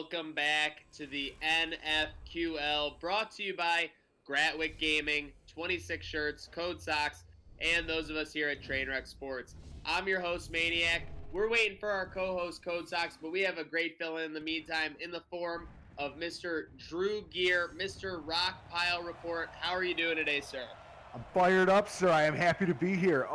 welcome back to the NFQL, brought to you by Gratwick Gaming, 26 shirts, code socks, and those of us here at Trainwreck Sports. I'm your host, Maniac. We're waiting for our co-host, Code Socks, but we have a great fill-in the meantime in the form of Mr. Drew Gear, Mr. Rock Pile Report. How are you doing today, sir? I'm fired up, sir. I am happy to be here.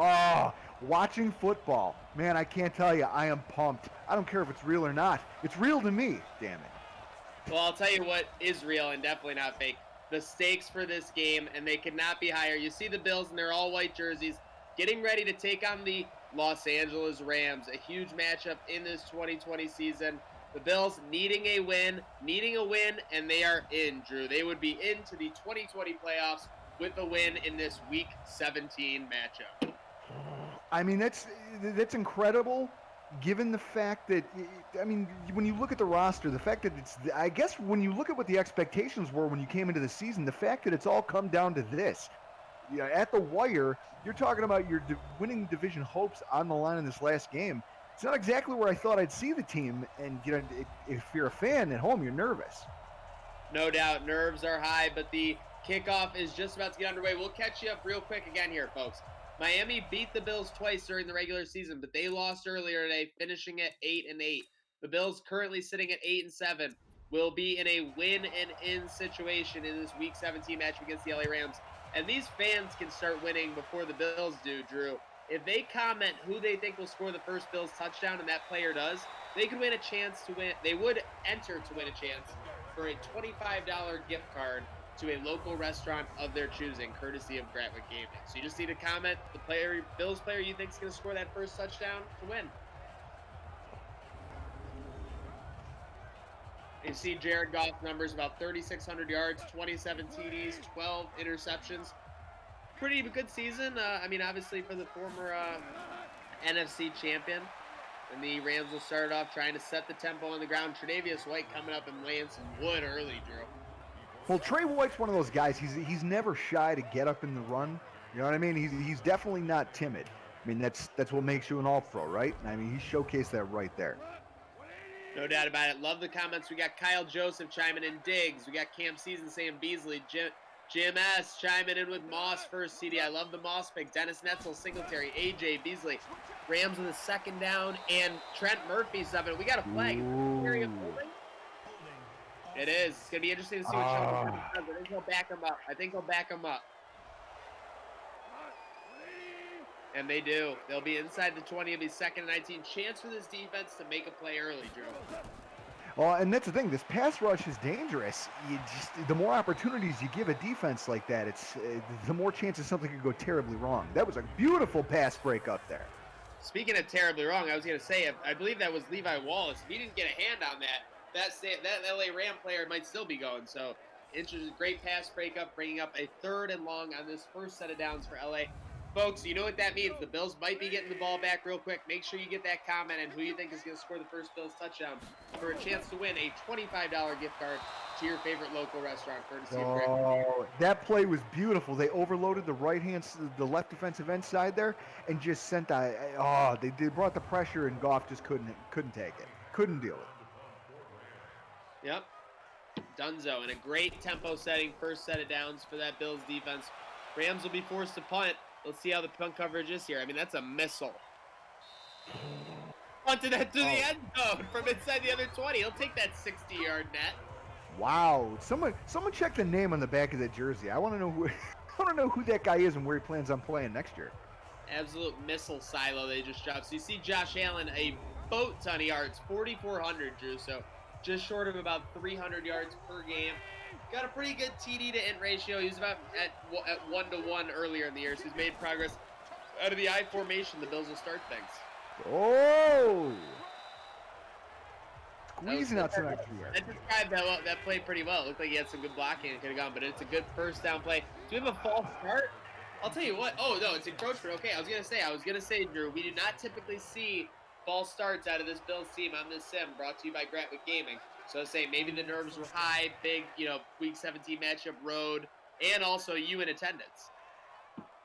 Watching football. Man, I can't tell you, I am pumped. I don't care if it's real or not. It's real to me, damn it. Well, I'll tell you what is real and definitely not fake. The stakes for this game, and they could not be higher. You see the Bills in their all-white jerseys getting ready to take on the Los Angeles Rams, a huge matchup in this 2020 season. The Bills needing a win, and they are in, Drew. They would be into the 2020 playoffs with a win in this Week 17 matchup. I mean, that's incredible, given the fact that, when you look at the roster, the fact that I guess when you look at what the expectations were when you came into the season, the fact that it's all come down to this. At the wire, you're talking about your winning division hopes on the line in this last game. It's not exactly where I thought I'd see the team, and if you're a fan at home, you're nervous. No doubt, nerves are high, but the kickoff is just about to get underway. We'll catch you up real quick again here, folks. Miami beat the Bills twice during the regular season, but they lost earlier today, finishing at 8-8. The Bills currently sitting at 8-7 will be in a win-and-in situation in this Week 17 match against the LA Rams. And these fans can start winning before the Bills do, Drew. If they comment who they think will score the first Bills touchdown and that player does, they could win a chance to win. They would enter to win a chance for a $25 gift card to a local restaurant of their choosing, courtesy of Gratwick Gaming. So you just need to comment the Bills player you think is going to score that first touchdown to win. You see Jared Goff's numbers, about 3,600 yards, 27 TDs, 12 interceptions. Pretty good season. Obviously for the former NFC champion. And the Rams will start off trying to set the tempo on the ground. Tre'Davious White coming up and laying some wood early, Drew. Well, Trey White's one of those guys. He's never shy to get up in the run. You know what I mean? He's definitely not timid. I mean, that's what makes you an all-pro, right? I mean, he showcased that right there. No doubt about it. Love the comments. We got Kyle Joseph chiming in Diggs. We got Cam Season saying Beasley. Jim S. chiming in with Moss first CD. I love the Moss pick. Dennis Netzel, Singletary, AJ, Beasley. Rams with a second down, and Trent Murphy subbing. We got a flag. It is. It's going to be interesting to see what Sean does. I think he'll back him up. And they do. They'll be inside the 20. It'll be 2nd and 19. Chance for this defense to make a play early, Drew. Well, and that's the thing. This pass rush is dangerous. The more opportunities you give a defense like that, the more chances something could go terribly wrong. That was a beautiful pass break up there. Speaking of terribly wrong, I was going to say, I believe that was Levi Wallace. If he didn't get a hand on that LA Ram player might still be going. So, great pass breakup, bringing up a 3rd and long on this first set of downs for LA. Folks, you know what that means. The Bills might be getting the ball back real quick. Make sure you get that comment and who you think is going to score the first Bills touchdown for a chance to win a $25 gift card to your favorite local restaurant, courtesy of Greg. That play was beautiful. They overloaded the the left defensive end side there, and just sent they brought the pressure, and Goff just couldn't take it. Couldn't deal with it. Yep. Dunzo, and a great tempo setting first set of downs for that Bills defense. Rams will be forced to punt. Let's see how the punt coverage is here. I mean, that's a missile. Punted that to the end zone from inside the other 20. He'll take that 60-yard net. Wow. Someone check the name on the back of that jersey. I want to know who that guy is and where he plans on playing next year. Absolute missile silo they just dropped. So you see Josh Allen, a boat ton of yards, 4,400, Drew. So just short of about 300 yards per game. Got a pretty good TD to int ratio. He was about at 1-to-1 earlier in the year, so he's made progress. Out of the I formation, the Bills will start things. Squeezing out some extra yards. I described that play pretty well. It looked like he had some good blocking and could have gone, but it's a good first down play. Do we have a false start? I'll tell you what. Oh, no, it's encroachment. Okay, I was going to say, Drew, we do not typically see false starts out of this Bills team on this sim, brought to you by Gratwick Gaming. So I say maybe the nerves were high, big, Week 17 matchup, road, and also you in attendance.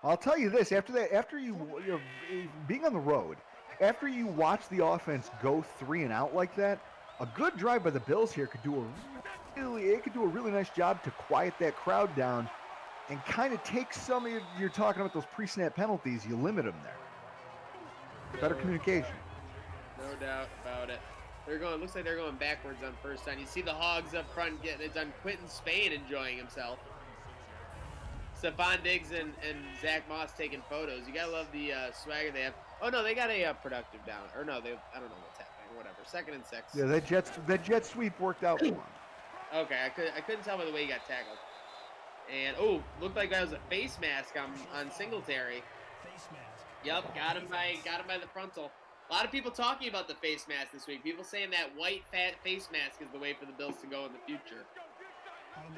I'll tell you this: after you being on the road, after you watch the offense go 3 and out like that, a good drive by the Bills here could do a really nice job to quiet that crowd down and kind of take some of you're talking about those pre-snap penalties. You limit them there. Better communication. No doubt about it. Looks like they're going backwards on first down. You see the Hogs up front getting it done. Quentin Spain enjoying himself. Stephon Diggs and Zach Moss taking photos. You gotta love the swagger they have. Oh no, they got a productive down. Or no, I don't know what's happening. Whatever. 2nd and 6. Yeah, that jet sweep worked out for him. Okay, I couldn't tell by the way he got tackled. And looked like that was a face mask on Singletary. Face mask. Yep, got him by the frontal. A lot of people talking about the face mask this week. People saying that white fat face mask is the way for the Bills to go in the future.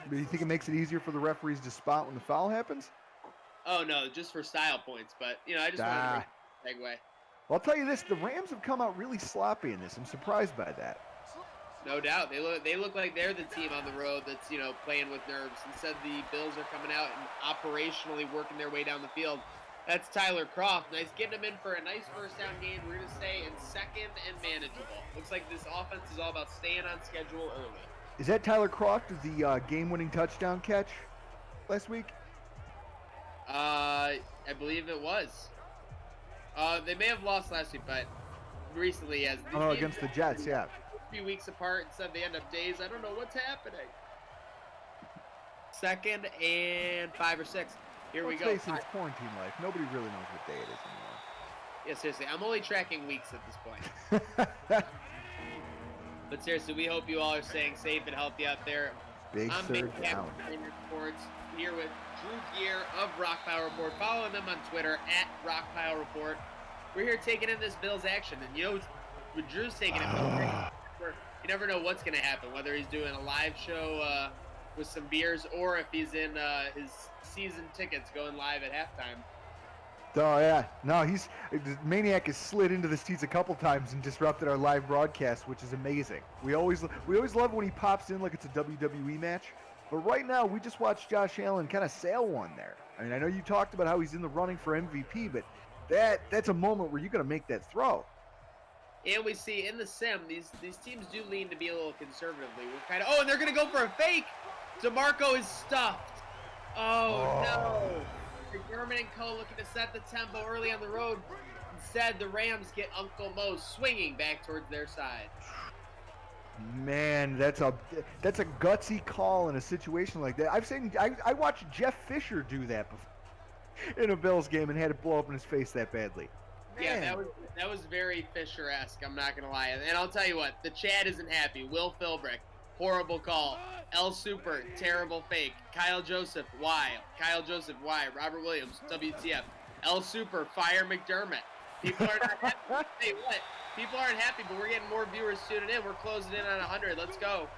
Do you think it makes it easier for the referees to spot when the foul happens? Oh no, just for style points. But I just wanted to bring segue. Well, I'll tell you this: the Rams have come out really sloppy in this. I'm surprised by that. No doubt, they look like they're the team on the road that's playing with nerves. Instead, the Bills are coming out and operationally working their way down the field. That's Tyler Kroft. Nice getting him in for a nice first down gain. We're going to stay in 2nd and manageable. Looks like this offense is all about staying on schedule early. Is that Tyler Kroft with the game-winning touchdown catch last week? I believe it was. They may have lost last week, but recently, yes. Oh, against the Jets, yeah. A few weeks apart, instead they end up days. I don't know what's happening. 2nd and 5 or 6. Here we go. Let's face it, it's quarantine life. Nobody really knows what day it is anymore. Yeah, seriously. I'm only tracking weeks at this point. But seriously, we hope you all are staying safe and healthy out there. I'm Big Cap Reports here with Drew Gear of Rockpile Report. Follow them on Twitter at Rockpile Report. We're here taking in this Bills action. And when Drew's taking it, you never know what's going to happen, whether he's doing a live show with some beers or if he's in his season tickets going live at halftime. Oh, yeah. No, the Maniac has slid into the seats a couple times and disrupted our live broadcast, which is amazing. We always love when he pops in like it's a WWE match. But right now, we just watched Josh Allen kind of sail one there. I mean, I know you talked about how he's in the running for MVP, but that's a moment where you got to make that throw. And we see in the sim, these teams do lean to be a little conservatively. And they're going to go for a fake. DeMarco is stuffed. Oh. No. McDermott and Co. looking to set the tempo early on the road. Instead, the Rams get Uncle Mo swinging back towards their side. Man, that's a gutsy call in a situation like that. I watched Jeff Fisher do that before in a Bills game and had it blow up in his face that badly. Man. Yeah, that was very Fisher-esque, I'm not going to lie. And I'll tell you what, the Chad isn't happy. Will Philbrick, horrible call. L Super, terrible fake. Kyle Joseph, why? Robert Williams, WTF. L Super, fire McDermott. People are not happy. Hey, what? People aren't happy, but we're getting more viewers tuning in. We're closing in on 100. Let's go.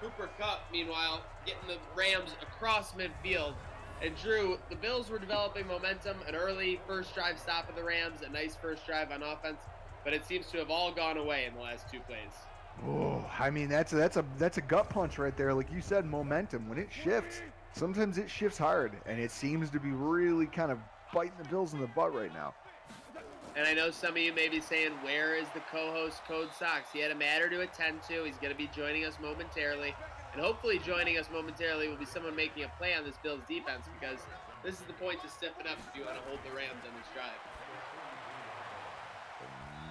Cooper Kupp, meanwhile, getting the Rams across midfield. And Drew, the Bills were developing momentum, an early first drive stop of the Rams, a nice first drive on offense, but it seems to have all gone away in the last 2 plays. Oh, I mean that's a gut punch right there. Like you said, momentum. When it shifts, sometimes it shifts hard, and it seems to be really kind of biting the Bills in the butt right now. And I know some of you may be saying, where is the co-host Code Sox? He had a matter to attend to. He's going to be joining us momentarily. And hopefully joining us momentarily will be someone making a play on this Bills defense, because this is the point to stiffen up if you want to hold the Rams on this drive.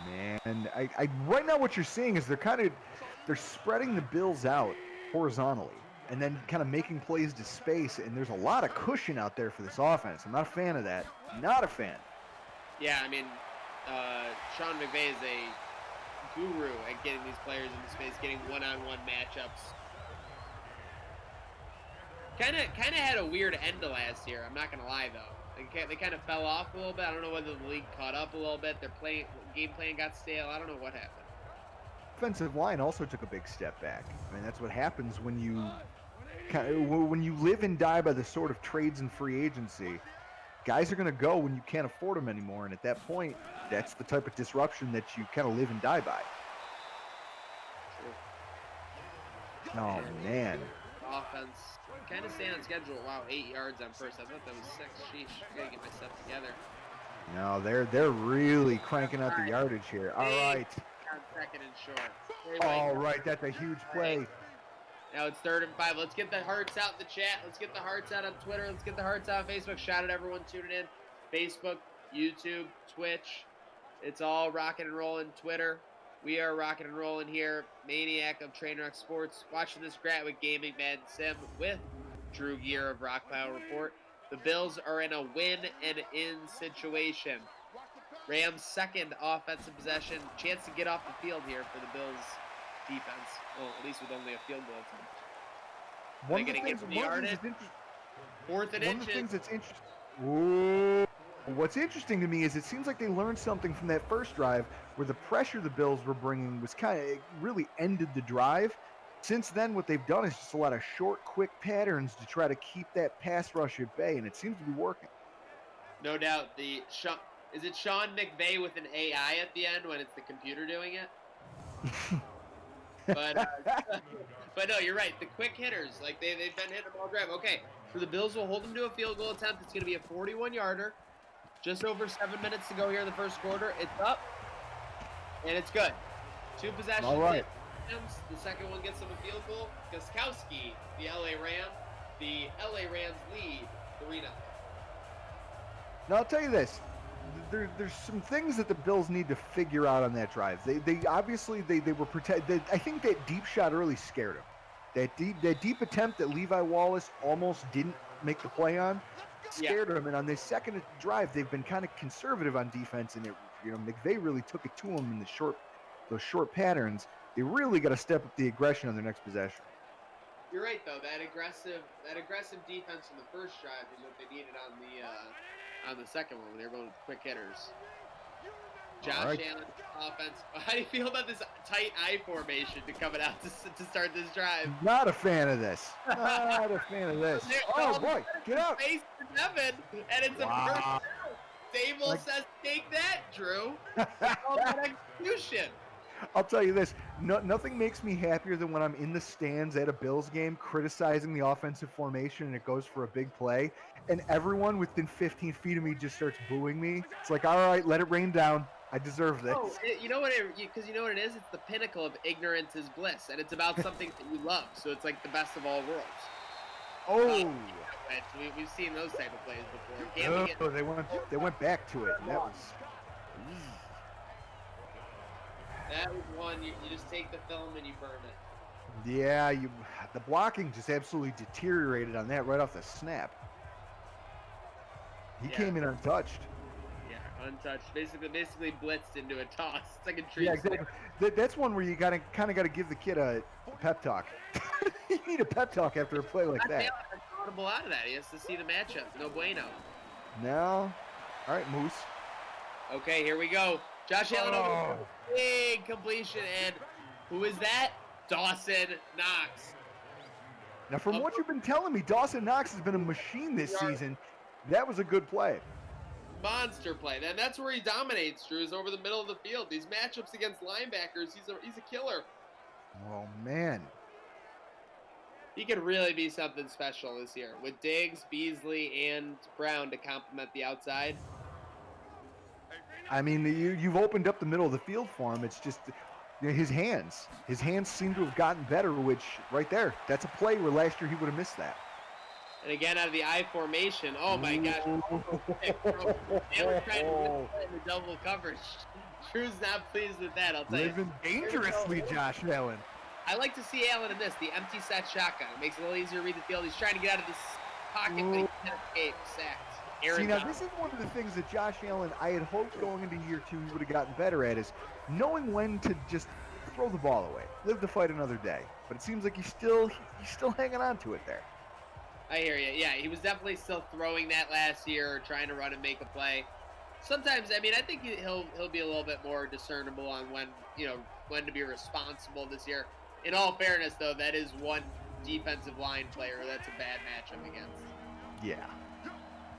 Man, I right now what you're seeing is they're spreading the Bills out horizontally and then kind of making plays to space, and there's a lot of cushion out there for this offense. I'm not a fan of that. Not a fan. Yeah, I mean, Sean McVay is a guru at getting these players into space, getting one-on-one matchups. Kind of had a weird end to last year. I'm not gonna lie though. They kind of fell off a little bit. I don't know whether the league caught up a little bit. Their game plan got stale. I don't know what happened. Offensive line also took a big step back. I mean, that's what happens when you live and die by the sort of trades and free agency. Guys are going to go when you can't afford them anymore, and at that point, that's the type of disruption that you kind of live and die by. True. Oh man. Offense kind of staying on schedule. Wow, 8 yards on first. I thought that was 6. Sheesh, I gotta get myself together. No, they're really cranking out the yardage here. All right. on 2nd and short. Oh, right. That's a huge play. Now it's 3rd and 5. Let's get the hearts out in the chat. Let's get the hearts out on Twitter. Let's get the hearts out on Facebook. Shout out everyone tuning in. Facebook, YouTube, Twitch. It's all rocking and rolling. Twitter. We are rocking and rolling here. Maniac of Trainwreck Sports. Watching this grat with Gaming Man Sim with Drew Gear of Rock Pile Report. The Bills are in a win and in situation. Rams' second offensive possession. Chance to get off the field here for the Bills defense. Well, at least with only a field goal attempt. One of the things, Fourth and inches. One of the things that's interesting. What's interesting to me is it seems like they learned something from that first drive where the pressure the Bills were bringing was it really ended the drive. Since then, what they've done is just a lot of short, quick patterns to try to keep that pass rush at bay, and it seems to be working. No doubt. Is it Sean McVay with an AI at the end when it's the computer doing it? But no, you're right. The quick hitters, like they've been hitting them all drive. Okay, so the Bills will hold them to a field goal attempt. It's going to be a 41-yarder. Just over 7 minutes to go here in the first quarter. It's up, and it's good. 2 possessions. All right. The second one gets them a field goal. Gostkowski, the LA Rams lead 3-0. Now I'll tell you this. There's some things that the Bills need to figure out on that drive. They obviously were protected. I think that deep shot early scared them. That deep attempt that Levi Wallace almost didn't make the play on scared them. And on this second drive, they've been kind of conservative on defense, and McVay really took it to them in those short patterns. They really got to step up the aggression on their next possession. You're right, though. That aggressive defense in the first drive is what they needed on the second one when they were going with quick hitters. Josh Allen offense. How do you feel about this tight I formation coming out to start this drive? Not a fan of this. Not a fan of this. Oh boy, get out! Face to Devin, and it's a first down. Dable says, "Take that, Drew." All that execution. I'll tell you this, nothing makes me happier than when I'm in the stands at a Bills game criticizing the offensive formation and it goes for a big play, and everyone within 15 feet of me just starts booing me. It's like, all right, let it rain down. I deserve this. Oh, you know what it is? It's the pinnacle of ignorance is bliss, and it's about something that you love, so it's like the best of all worlds. Oh. We've seen those type of plays before. They went back to it, and that was... That was one, you just take the film and you burn it. Yeah, the blocking just absolutely deteriorated on that right off the snap. He came in untouched. Yeah, untouched. Basically blitzed into a toss. It's like a dream. Yeah, exactly. That's one where you kind of got to give the kid a pep talk. You need a pep talk after a play like that. Audible out of that. He has to see the matchup. No bueno. No. All right, Moose. Okay, here we go. Josh Allen over big completion, and who is that? Dawson Knox. Now, from what you've been telling me, Dawson Knox has been a machine this season. That was a good play. Monster play. And that's where he dominates, Drew, is over the middle of the field. These matchups against linebackers, he's a killer. Oh, man. He could really be something special this year with Diggs, Beasley, and Brown to complement the outside. I mean, you've opened up the middle of the field for him. It's just his hands. His hands seem to have gotten better, which right there, that's a play where last year he would have missed that. And again, out of the I formation, oh my gosh. They were trying to win the double coverage. Drew's not pleased with that, I'll tell you. Living dangerously, Josh Allen. I like to see Allen in this, the empty set shotgun. It makes it a little easier to read the field. He's trying to get out of this pocket, but he can't escape. Sacked. See, now this is one of the things that Josh Allen, I had hoped going into year 2 he would have gotten better at, is knowing when to just throw the ball away, live to fight another day. But it seems like he's still hanging on to it there. I hear you. Yeah, he was definitely still throwing that last year, trying to run and make a play. Sometimes, I mean, I think he'll be a little bit more discernible on when to be responsible this year. In all fairness, though, that is one defensive line player that's a bad matchup against. Yeah.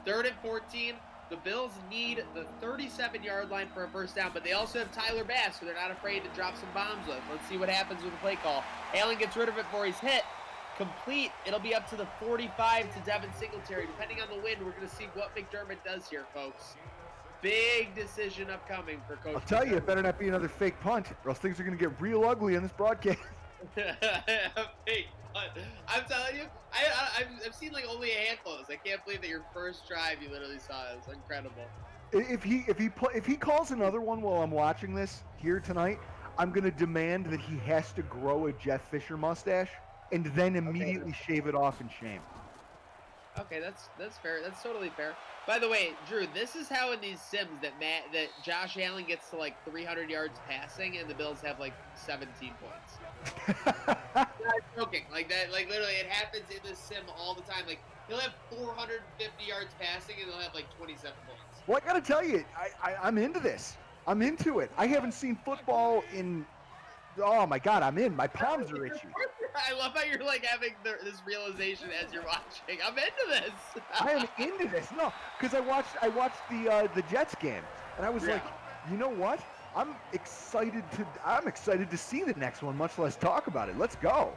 3rd and 14. The Bills need the 37-yard line for a first down, but they also have Tyler Bass, so they're not afraid to drop some bombs with. Let's see what happens with the play call. Allen gets rid of it before he's hit. Complete. It'll be up to the 45 to Devin Singletary. Depending on the wind, we're going to see what McDermott does here, folks. big decision upcoming for Coach. I'll tell you, it better not be another fake punt, or else things are going to get real ugly in this broadcast. Fake punt. I'm telling you, I've seen like only a handful of those. I can't believe that your first drive you literally saw it. It's incredible. If he calls another one while I'm watching this here tonight, I'm going to demand that he has to grow a Jeff Fisher mustache and then immediately shave it off in shame. Okay, that's fair. That's totally fair. By the way, Drew, this is how in these sims that Josh Allen gets to like 300 yards passing and the Bills have like 17 points. I'm not joking. Like that, like literally, it happens in this sim all the time. Like he'll have 450 yards passing and they'll have like 27 points. Well, I got to tell you, I'm into this. I'm into it. I haven't seen football in. Oh my God, I'm in. My palms are itchy. I love how you're like having this realization as you're watching. I'm into this. I am into this. No, because I watched the Jets game, and I was like, you know what? I'm excited to see the next one, much less talk about it. Let's go.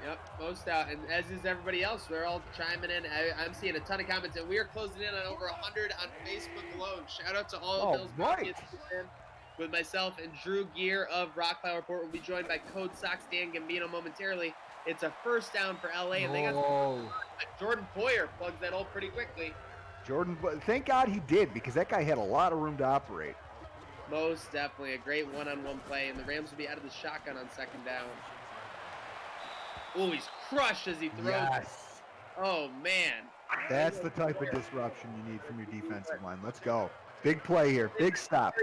Yep, most out, and as is everybody else. We're all chiming in. I'm seeing a ton of comments, and we are closing in on over 100 on Facebook alone. Shout out to all of Bill's Pockets with myself and Drew Gear of Rock Pile Report. We'll be joined by Code Sox Dan Gambino momentarily. It's a first down for LA, and they got Jordan Poyer plugs that hole pretty quickly. Jordan, thank God he did, because that guy had a lot of room to operate. Most definitely a great one-on-one play, and the Rams will be out of the shotgun on second down. Oh, he's crushed as he throws. Yes. Oh, man. That's the type of disruption you need from your defensive line. Let's go. Big play here. Big stop.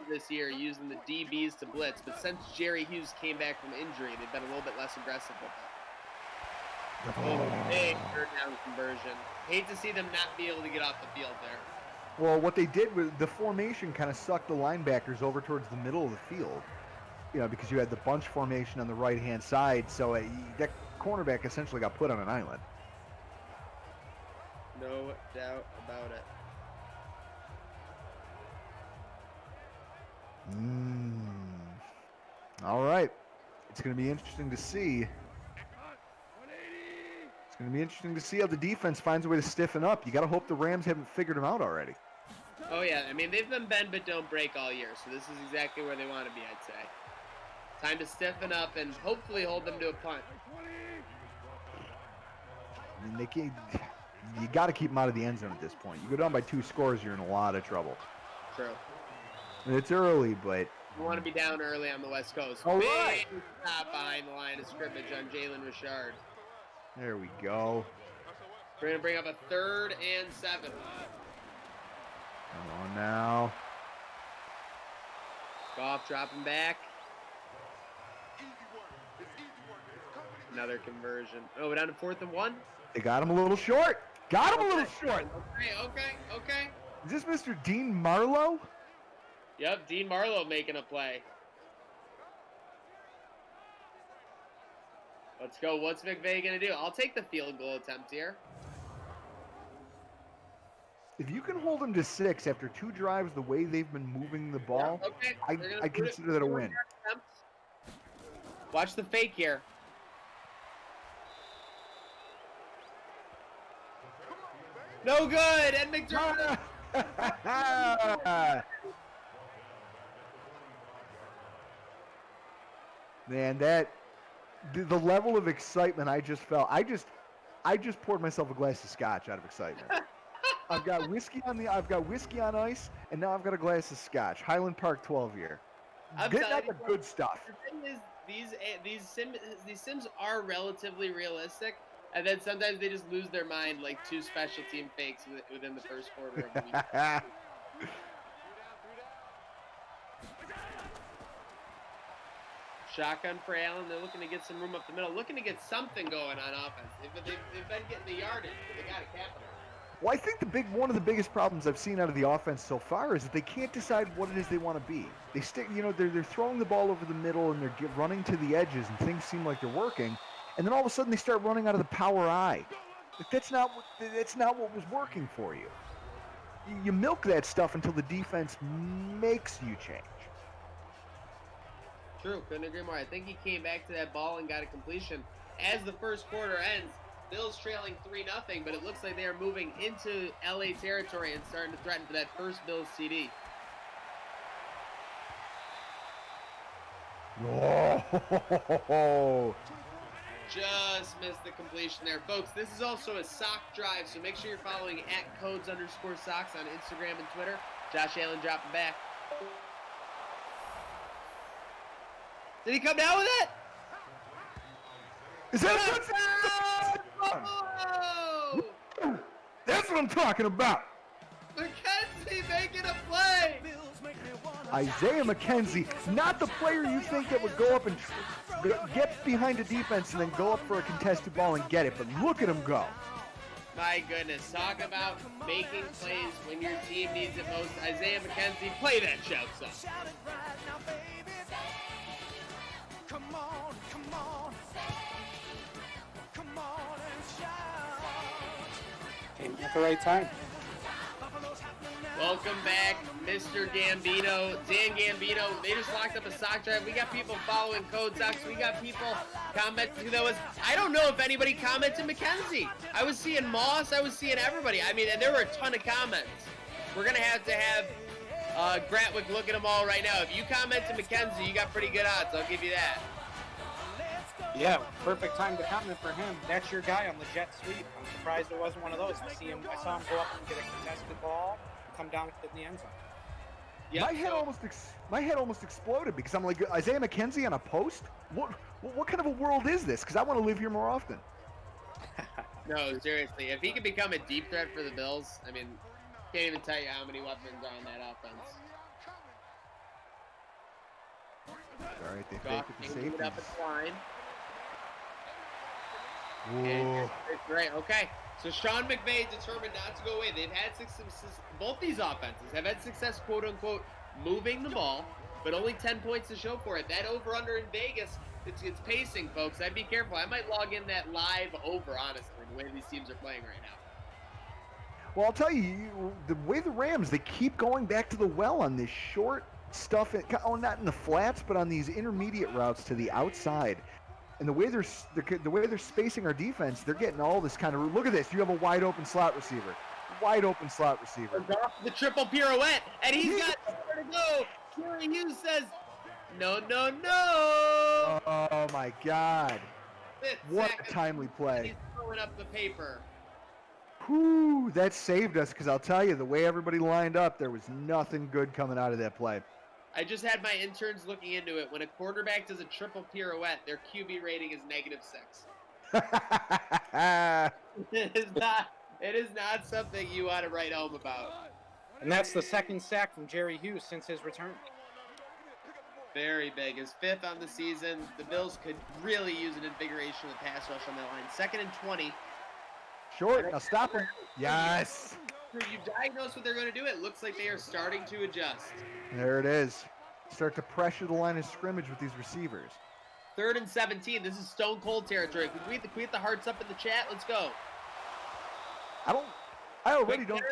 This year using the DBs to blitz, but since Jerry Hughes came back from injury, they've been a little bit less aggressive with it. Oh, big third down conversion. Hate to see them not be able to get off the field there. Well, what they did was the formation kind of sucked the linebackers over towards the middle of the field. You know, because you had the bunch formation on the right-hand side, so that cornerback essentially got put on an island. No doubt about it. All right. It's going to be interesting to see. It's going to be interesting to see how the defense finds a way to stiffen up. You got to hope the Rams haven't figured them out already. Oh, yeah. I mean, they've been bend but don't break all year, so this is exactly where they want to be, I'd say. Time to stiffen up and hopefully hold them to a punt. I mean, you got to keep them out of the end zone at this point. You go down by 2 scores, you're in a lot of trouble. True. And it's early, but you want to be down early on the West Coast. All Big right. stop behind the line of scrimmage on Jalen Richard. There we go. We're going to bring up a 3rd and 7. Come on now. Goff dropping back. Another conversion. Oh, we're down to 4th and 1? They got him a little short. Got him a little short. Okay. Is this Mr. Dean Marlowe? Yep, Dean Marlowe making a play. Let's go. What's McVay going to do? I'll take the field goal attempt here. If you can hold them to 6 after 2 drives the way they've been moving the ball, I consider that a win. Watch the fake here. No good, and McDermott. Man, the level of excitement I just felt. I just poured myself a glass of scotch out of excitement. I've got whiskey on ice, and now I've got a glass of scotch. Highland Park 12 year. Getting out the good stuff. The thing is, these sims are relatively realistic. And then sometimes they just lose their mind like 2 special team fakes within the first quarter of the week. Shotgun for Allen. They're looking to get some room up the middle. Looking to get something going on offense. They've been getting the yardage, but they got to capitalize. Well, I think one of the biggest problems I've seen out of the offense so far is that they can't decide what it is they want to be. They stick, they're throwing the ball over the middle and they're running to the edges, and things seem like they're working. And then all of a sudden they start running out of the power I. That's not what was working for you. You milk that stuff until the defense makes you change. True, couldn't agree more. I think he came back to that ball and got a completion. As the first quarter ends, Bills trailing 3-0, but it looks like they are moving into LA territory and starting to threaten for that first Bills CD. Oh, Just missed the completion there. Folks, this is also a sock drive, so make sure you're following @codes_socks on Instagram and Twitter. Josh Allen dropping back. Did he come down with it? is that Oh! That's what I'm talking about. McKenzie making a play. Isaiah McKenzie, not the player you think that would go up and get behind a defense and then go up for a contested ball and get it, but look at him go. My goodness, talk about making plays when your team needs it most. Isaiah McKenzie, play that shout song. Come on, come on. Come on and shout. Came at the right time. Welcome back, Mr. Gambino. Dan Gambino, they just locked up a sock drive. We got people following Code Socks. We got people commenting. I don't know if anybody commented McKenzie. I was seeing Moss. I was seeing everybody. I mean, and there were a ton of comments. We're going to have Gratwick look at them all right now. If you commented McKenzie, you got pretty good odds. I'll give you that. Yeah, perfect time to comment for him. That's your guy on the jet sweep. I'm surprised it wasn't one of those. I saw him go up and get a contested ball, come down in the end zone. Yep, My head almost exploded because I'm like, Isaiah McKenzie on a post? What kind of a world is this? Because I want to live here more often. No, seriously. If he could become a deep threat for the Bills, I mean, can't even tell you how many weapons are on that offense. All right, they fake it to safety. Up a line. Whoa. Great. Okay. So Sean McVay determined not to go away. They've had success. Both these offenses have had success, quote unquote, moving the ball, but only 10 points to show for it. That over/under in Vegas, it's pacing, folks. I'd be careful. I might log in that live over, honestly, the way these teams are playing right now. Well, I'll tell you, the way the Rams, they keep going back to the well on this short stuff. Not in the flats, but on these intermediate routes to the outside. And the way they're spacing our defense, they're getting all this kind of. Look at this. You have a wide open slot receiver. The triple pirouette, and he's got nowhere to go. Jerry Hughes says, no. Oh my God! What a timely play. He's throwing up the paper. Whew, that saved us because I'll tell you, the way everybody lined up, there was nothing good coming out of that play. I just had my interns looking into it. When a quarterback does a triple pirouette, their QB rating is -6. It is not something you want to write home about. And that's the second sack from Jerry Hughes since his return. Very big. His 5th on the season. The Bills could really use an invigoration of the pass rush on that line. 2nd and 20. Short. Now stop him. Yes. You diagnose what they're going to do. It looks like they are starting to adjust. There it is. Start to pressure the line of scrimmage with these receivers. 3rd and 17. This is stone cold territory. Can we get the hearts up in the chat? Let's go. I already don't.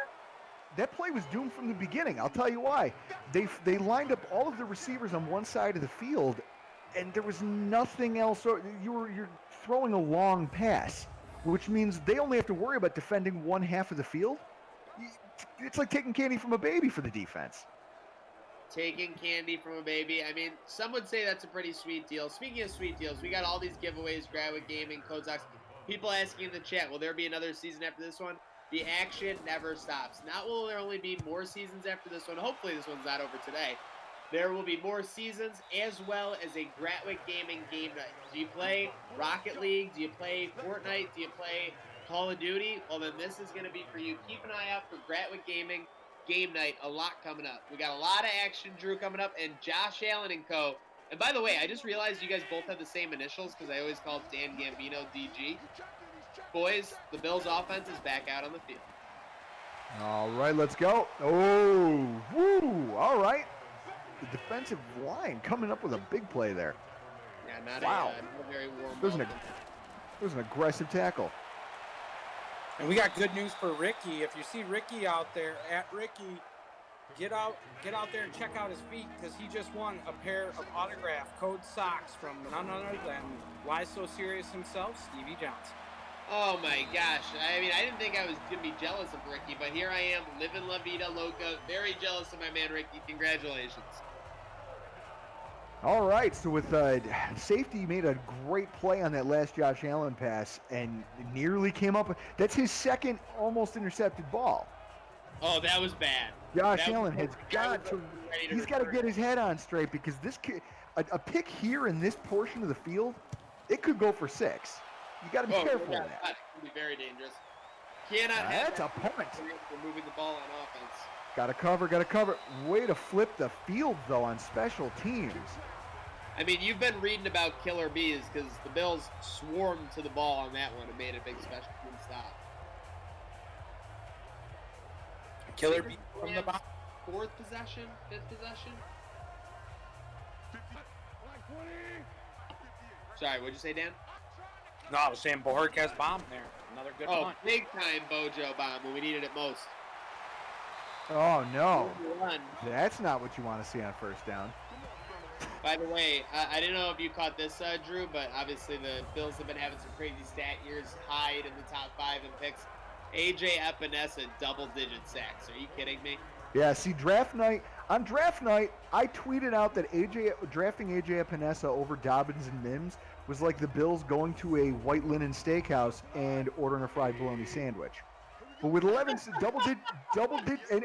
That play was doomed from the beginning. I'll tell you why. They lined up all of the receivers on one side of the field, and there was nothing else. You're throwing a long pass, which means they only have to worry about defending one half of the field. It's like taking candy from a baby for the defense. Taking candy from a baby. I mean, some would say that's a pretty sweet deal. Speaking of sweet deals, we got all these giveaways, Gradwick Gaming, Code Socks. People asking in the chat, will there be another season after this one? The action never stops. Not will there only be more seasons after this one. Hopefully this one's not over today. There will be more seasons as well as a Gratwick Gaming game night. Do you play Rocket League? Do you play Fortnite? Do you play Call of Duty? Well, then this is going to be for you. Keep an eye out for Gratwick Gaming game night. A lot coming up. We got a lot of action, Drew, coming up, and Josh Allen and co. And by the way, I just realized you guys both have the same initials because I always call Dan Gambino DG. Boys, the Bills' offense is back out on the field. All right, let's go. Oh, woo! All right. The defensive line coming up with a big play there. Yeah, not wow. A very warm. There's an aggressive tackle. And we got good news for Ricky. If you see Ricky out there, at Ricky, get out there and check out his feet because he just won a pair of autographed Code Socks from none other than Why So Serious himself, Stevie Johnson. Oh my gosh. I mean, I didn't think I was going to be jealous of Ricky, but here I am, living La Vida Loca. Very jealous of my man, Ricky. Congratulations. All right, so with safety made a great play on that last Josh Allen pass and nearly came up. That's his second almost intercepted ball. Oh, that was bad. Josh Allen has got to. He's got to get his head on straight because this a pick here in this portion of the field, it could go for 6. You got to be careful of that. It could be very dangerous. Cannot have that's a point. For moving the ball on offense. Got to cover. Way to flip the field, though, on special teams. I mean, you've been reading about killer bees because the Bills swarmed to the ball on that one and made a big special team stop. Killer bee from the bottom. 4th possession? 5th possession? Sorry, what'd you say, Dan? No, I was saying Borg has bomb there. Another good one. Big time Bojo bomb when we needed it most. Oh, no. That's not what you want to see on first down. By the way, I didn't know if you caught this, Drew, but obviously the Bills have been having some crazy stat years. Hyde in the top 5 in picks. A.J. Epinesa, double-digit sacks. Are you kidding me? Yeah, see, on draft night, I tweeted out that drafting A.J. Epinesa over Dobbins and Mims was like the Bills going to a white linen steakhouse and ordering a fried bologna sandwich. But with 11,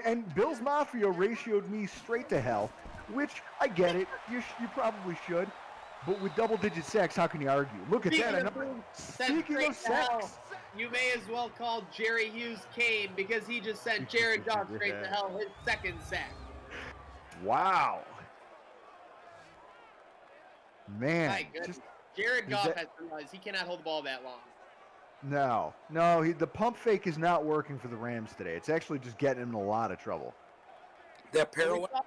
and Bills Mafia ratioed me straight to hell, which I get it. You probably should. But with double-digit sacks, how can you argue? Look at that. Speaking of sacks. You may as well call Jerry Hughes Kane because he just sent Jared Goff straight to hell, his 2nd sack. Wow. Man. My goodness. Jared Goff has to realize he cannot hold the ball that long. No, the pump fake is not working for the Rams today. It's actually just getting him in a lot of trouble. That pirouette.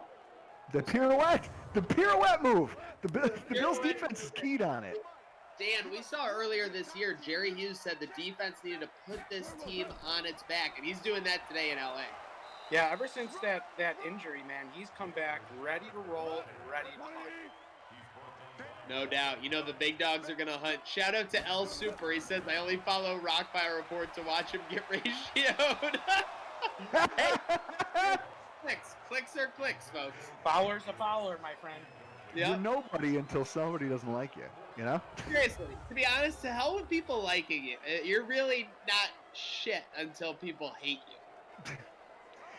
The pirouette move. The Bills defense is keyed on it. Dan, we saw earlier this year, Jerry Hughes said the defense needed to put this team on its back, and he's doing that today in L.A. Yeah, ever since that injury, man, he's come back ready to roll and ready to hunt. No doubt. You know the big dogs are going to hunt. Shout out to El Super. He says, I only follow Rockfire Report to watch him get ratioed. Hey, clicks are clicks, folks. Fowler's a fowler, my friend. Yep. You're nobody until somebody doesn't like you, you know? Seriously, to be honest, to hell with people liking you. You're really not shit until people hate you.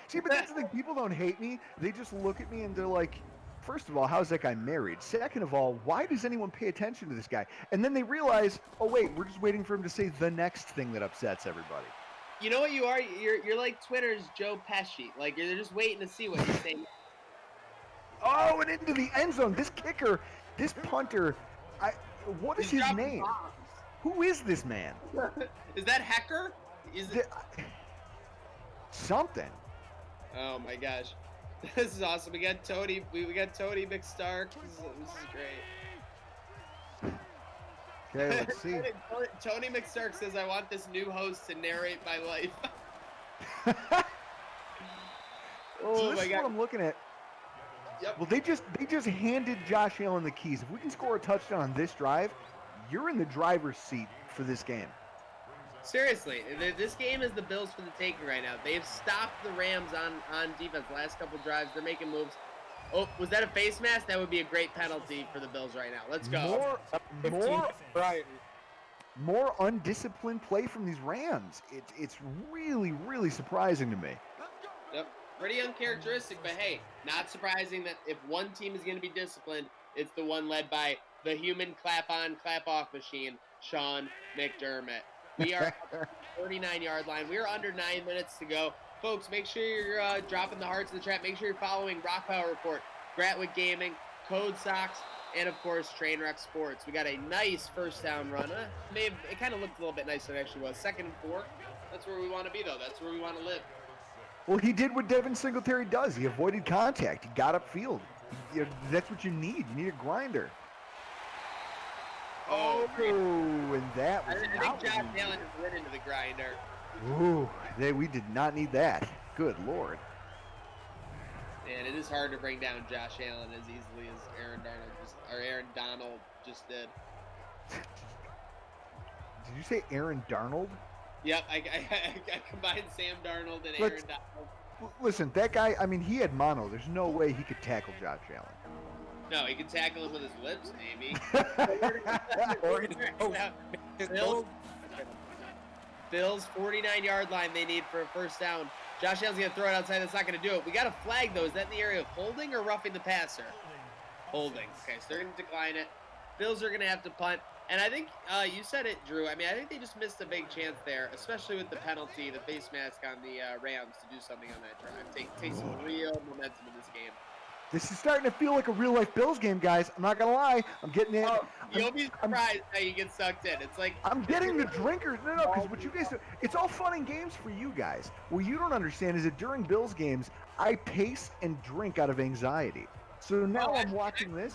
See, but that's the thing. People don't hate me. They just look at me and they're like, first of all, how's that guy married? Second of all, why does anyone pay attention to this guy? And then they realize, oh, wait, we're just waiting for him to say the next thing that upsets everybody. You know what you are? You're like Twitter's Joe Pesci. Like, you're just waiting to see what he's saying. Oh, and into the end zone. This kicker, this punter, what is his name? Bombs. Who is this man? Is that Hecker? Is it something? Oh my gosh, this is awesome. We got Tony. We got Tony McStark. This is great. Okay, let's see. Tony McStark says, "I want this new host to narrate my life." So this is what I'm looking at. Yep. Well, they just handed Josh Allen the keys. If we can score a touchdown on this drive, you're in the driver's seat for this game. Seriously, this game is the Bills for the taking right now. They've stopped the Rams on defense the last couple drives. They're making moves. Oh, was that a face mask? That would be a great penalty for the Bills right now. Let's go. More undisciplined play from these Rams. It's really, really surprising to me. Yep. Pretty uncharacteristic, but hey, not surprising that if one team is going to be disciplined, it's the one led by the human clap-on, clap-off machine, Sean McDermott. We are at the 39-yard line. We are under 9 minutes to go. Folks, make sure you're dropping the hearts in the chat. Make sure you're following Rock Power Report, Gratwick Gaming, Code Sox, and, of course, Trainwreck Sports. We got a nice first down run. It kind of looked a little bit nicer than it actually was. 2nd and 4. That's where we want to be, though. That's where we want to live. Well, he did what Devin Singletary does. He avoided contact. He got upfield. That's what you need. You need a grinder. Oh, and that was I think Josh Allen has rid into the grinder. Ooh, we did not need that. Good Lord. Man, it is hard to bring down Josh Allen as easily as Aaron Donald just did. Did you say Aaron Darnold? Yep, I combined Sam Darnold and Aaron Donald. Listen, that guy, I mean, he had mono. There's no way he could tackle Josh Allen. No, he could tackle him with his lips, maybe. Or his Bills 49-yard line they need for a first down. Josh Allen's going to throw it outside. That's not going to do it. We got a flag, though. Is that in the area of holding or roughing the passer? Holding. Okay, so they're going to decline it. Bills are going to have to punt. And I think you said it, Drew. I mean, I think they just missed a big chance there, especially with the penalty, the face mask on the Rams to do something on that drive. Take some real momentum in this game. This is starting to feel like a real-life Bills game, guys. I'm not going to lie. I'm getting in. You'll be surprised how you get sucked in. It's like I'm getting the drinkers. No, because what you guys do, it's all fun and games for you guys. What you don't understand is that during Bills games, I pace and drink out of anxiety. So now I'm watching this.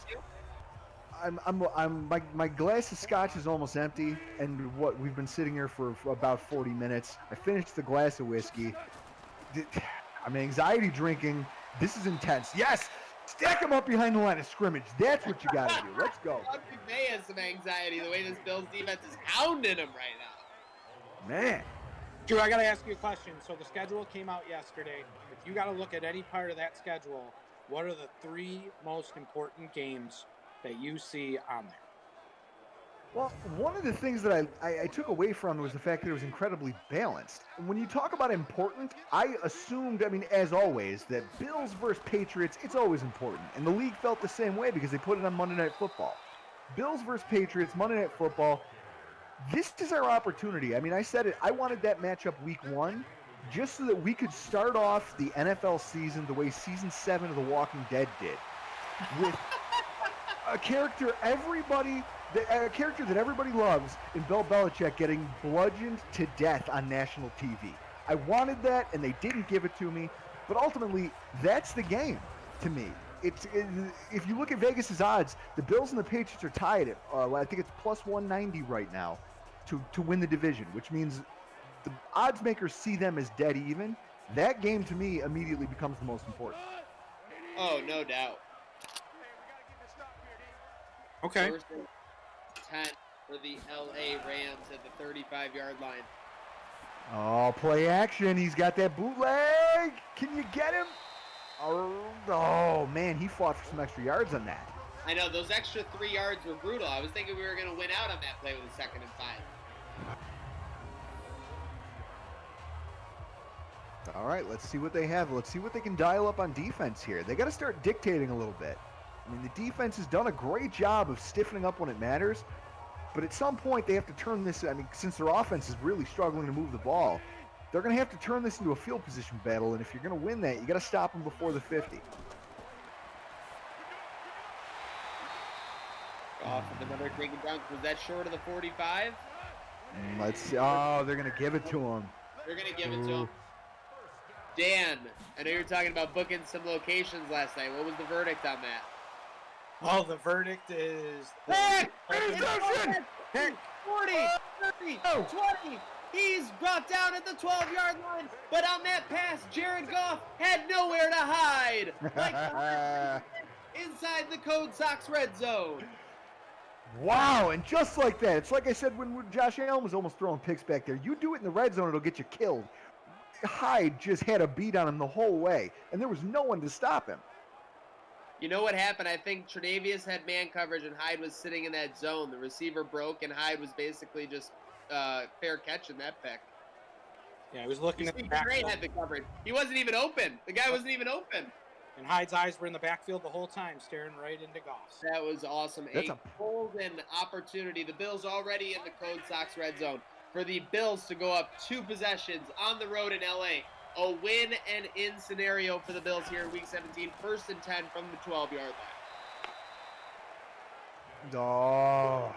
My glass of scotch is almost empty, and we've been sitting here for about 40 minutes. I finished the glass of whiskey. I'm anxiety drinking. This is intense. Yes! Stack them up behind the line of scrimmage. That's what you got to do. Let's go. May has some anxiety the way this Bills defense is hounding him right now. Man. Drew, I got to ask you a question. So the schedule came out yesterday. If you got to look at any part of that schedule, what are the 3 most important games that you see on there? Well, one of the things that I took away from was the fact that it was incredibly balanced. When you talk about important, I assumed, I mean, as always, that Bills versus Patriots, it's always important. And the league felt the same way because they put it on Monday Night Football. Bills versus Patriots, Monday Night Football. This is our opportunity. I mean, I said it. I wanted that matchup week 1 just so that we could start off the NFL season the way season 7 of The Walking Dead did. With a character a character that everybody loves in Bill Belichick getting bludgeoned to death on national TV. I wanted that, and they didn't give it to me. But ultimately, that's the game to me. If you look at Vegas's odds, the Bills and the Patriots are tied at, I think it's plus 190 right now to win the division, which means the odds makers see them as dead even. That game, to me, immediately becomes the most important. Oh, no doubt. Okay. First and 10 for the LA Rams at the 35-yard line. Oh, play action. He's got that bootleg. Can you get him? Oh, man, he fought for some extra yards on that. I know, those extra 3 yards were brutal. I was thinking we were going to win out on that play with a 2nd and 5. All right, let's see what they have. Let's see what they can dial up on defense here. They got to start dictating a little bit. I mean, the defense has done a great job of stiffening up when it matters, but at some point they have to turn this, I mean, since their offense is really struggling to move the ball, they're going to have to turn this into a field position battle, and if you're going to win that, you got to stop them before the 50. Off with another taken down. Was that short of the 45? Let's see. Oh, they're going to give it to him. They're going to give it to him. Dan, I know you were talking about booking some locations last night. What was the verdict on that? Well, the verdict is... Interception! 40, 30, 20. He's brought down at the 12-yard line, but on that pass, Jared Goff had nowhere to hide. Like inside the Code Sox red zone. Wow, and just like that, it's like I said when Josh Allen was almost throwing picks back there. You do it in the red zone, it'll get you killed. Hyde just had a beat on him the whole way, and there was no one to stop him. You know what happened? I think Tre'Davious had man coverage, and Hyde was sitting in that zone. The receiver broke, and Hyde was basically just fair catching that pick. Yeah, he was looking at the Trey backfield. had the coverage. He wasn't even open. The guy wasn't even open. And Hyde's eyes were in the backfield the whole time, staring right into Goff's. That was awesome. That's a golden opportunity. The Bills already in the Code Sox red zone. For the Bills to go up 2 possessions on the road in L.A. A win and in scenario for the Bills here in Week 17. 1st and 10 from the 12-yard line. Oh.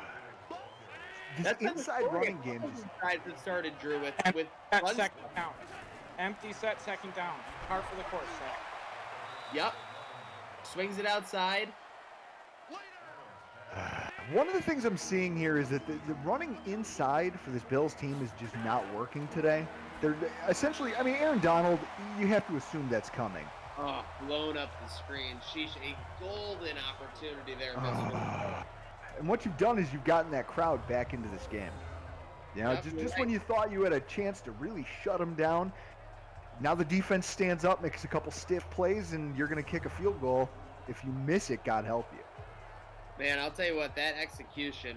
This That's inside running game just... That started, Drew, with That second down. Empty set, second down. Par for the course, Zach. Yep. Swings it outside. One of the things I'm seeing here is that the running inside for this Bills team is just not working today. They're essentially, I mean, Aaron Donald, you have to assume that's coming. Oh, blown up the screen. Sheesh, a golden opportunity there, Mr. And what you've done is you've gotten that crowd back into this game. You know, Yep, just you're when right. you thought you had a chance to really shut them down, now the defense stands up, makes a couple stiff plays, and you're going to kick a field goal. If you miss it, God help you. Man, I'll tell you what, that execution,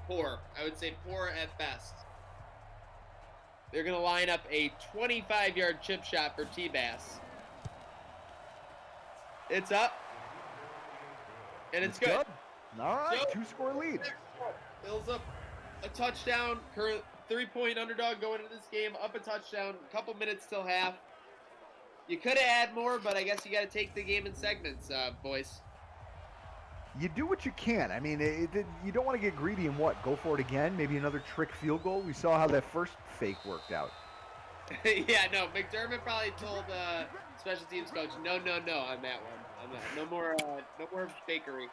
poor. I would say poor at best. They're going to line up a 25-yard chip shot for T-Bass. It's up. And it's good. All right, So- 2-score lead. Bills up a touchdown. Current 3-point underdog going into this game. Up a touchdown. A couple minutes till half. You could have had more, but I guess you got to take the game in segments, boys. You do what you can. I mean, you don't want to get greedy and go for it again? Maybe another trick field goal? We saw how that first fake worked out. Yeah, no. McDermott probably told special teams coach, no on that one. No more fakery.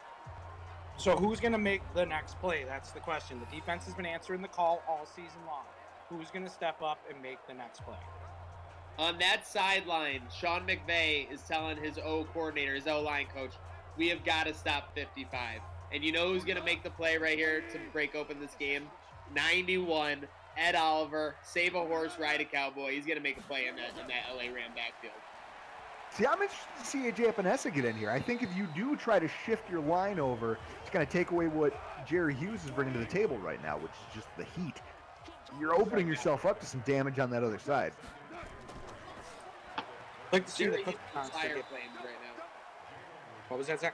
So who's going to make the next play? That's the question. The defense has been answering the call all season long. Who's going to step up and make the next play? On that sideline, Sean McVay is telling his coordinator, his O-line coach, we have got to stop 55. And you know who's going to make the play right here to break open this game? 91, Ed Oliver, save a horse, ride a cowboy. He's going to make a play in that LA Ram backfield. See, I'm interested to see AJ Epinesa get in here. I think if you do try to shift your line over, it's going to take away what Jerry Hughes is bringing to the table right now, which is just the heat. You're opening yourself up to some damage on that other side. I'd like to see Jerry the Hughes cook is fire flames right now. What was that, Zach?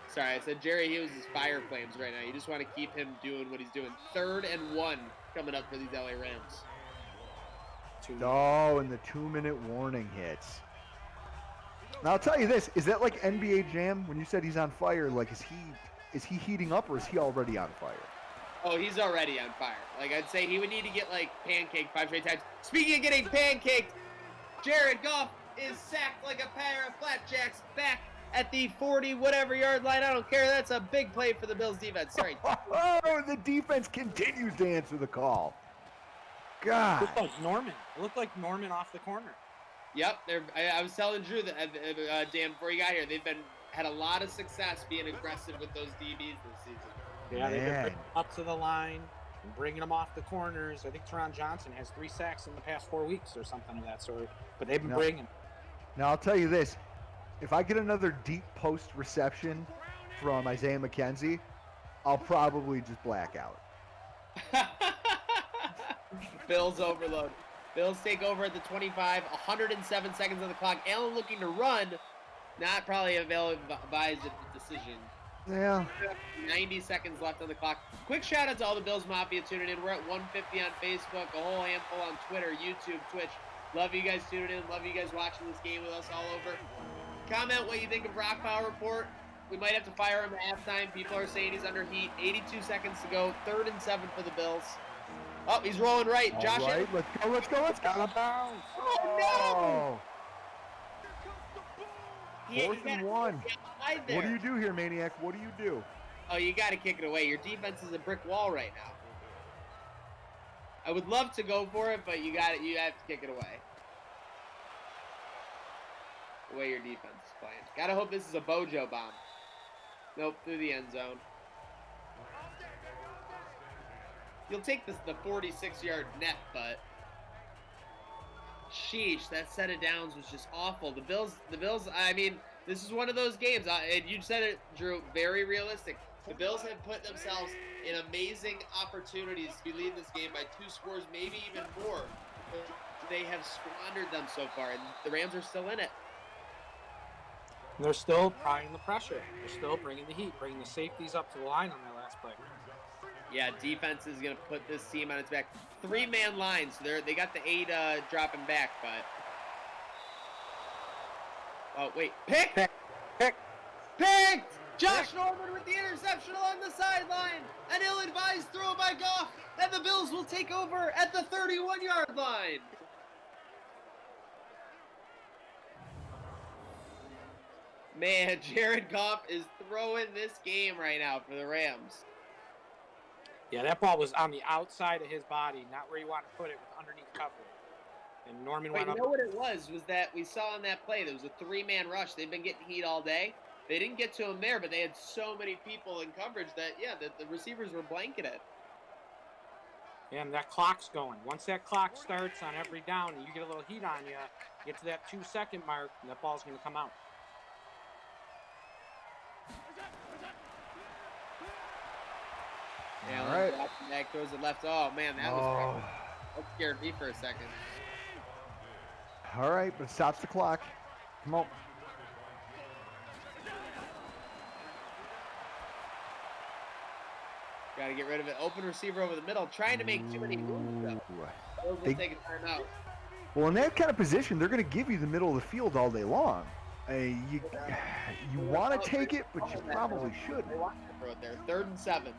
Sorry, I said Jerry Hughes is fire flames right now. You just want to keep him doing what he's doing. 3rd and 1 coming up for these LA Rams. Oh, and the 2-minute warning hits. Now I'll tell you this: is that like NBA Jam? When you said he's on fire, like is he heating up or is he already on fire? Oh, he's already on fire. Like I'd say he would need to get like pancaked 5 straight times. Speaking of getting pancaked, Jared Goff is sacked like a pair of flapjacks back at the 40-whatever yard line. I don't care. That's a big play for the Bills defense. Sorry. Oh, the defense continues to answer the call. It God. looked like Norman. It looked like Norman off the corner. Yep. I was telling Drew that Dan before you got here, they've had a lot of success being aggressive with those DBs this season. Yeah, they've been Man. bringing them up to the line and bringing them off the corners. I think Teron Johnson has 3 sacks in the past 4 weeks or something of that sort. But they've been No. bringing. Now I'll tell you this: if I get another deep post reception from Isaiah McKenzie, I'll probably just black out. Bills overload. Bills take over at the 25, 107 seconds on the clock. Allen looking to run, not probably advised of the decision. Yeah. 90 seconds left on the clock. Quick shout out to all the Bills Mafia tuning in. We're at 150 on Facebook, a whole handful on Twitter, YouTube, Twitch. Love you guys tuning in. Love you guys watching this game with us all over. Comment what you think of Brock Power Report. We might have to fire him at halftime. People are saying he's under heat. 82 seconds to go. 3rd and 7 for the Bills. Oh, he's rolling right. All Josh right, Allen. let's go. Out of bounds. Oh, He 4th and 1. Right there. What do you do here, Maniac? What do you do? Oh, you got to kick it away. Your defense is a brick wall right now. I would love to go for it, but you have to kick it away. The way your defense is playing. Gotta hope this is a Bojo bomb. Nope, through the end zone. You'll take the 46-yard net, but sheesh, that set of downs was just awful. The Bills. I mean, this is one of those games, and you said it, Drew. Very realistic. The Bills have put themselves in amazing opportunities to be leading this game by 2 scores, maybe even more. But they have squandered them so far, and the Rams are still in it. They're still applying the pressure. They're still bringing the heat, bringing the safeties up to the line on their last play. Yeah, defense is going to put this team on its back. 3-man line, so they got the 8 dropping back, but... Oh, wait. Picked! Picked! Josh Norman with the interception along the sideline. An ill-advised throw by Goff, and the Bills will take over at the 31-yard line. Man, Jared Goff is throwing this game right now for the Rams. Yeah, that ball was on the outside of his body, not where you want to put it, with underneath cover. And Norman But went you up. know what it was that we saw on that play? There was a 3-man rush. They've been getting heat all day. They didn't get to him there, but they had so many people in coverage that, yeah, the receivers were blanketed. And that clock's going. Once that clock starts on every down and you get a little heat on you, get to that 2-second mark, and that ball's going to come out. Yeah, All right. Back throws it left. Oh, man, that that scared me for a second. All right, but it stops the clock. Come on. Got to get rid of it. Open receiver over the middle, trying to make too many moves, though. Bills will take a timeout. Well, in that kind of position, they're going to give you the middle of the field all day long. You want to take it, but you probably shouldn't. They want to throw it there. 3rd and 7.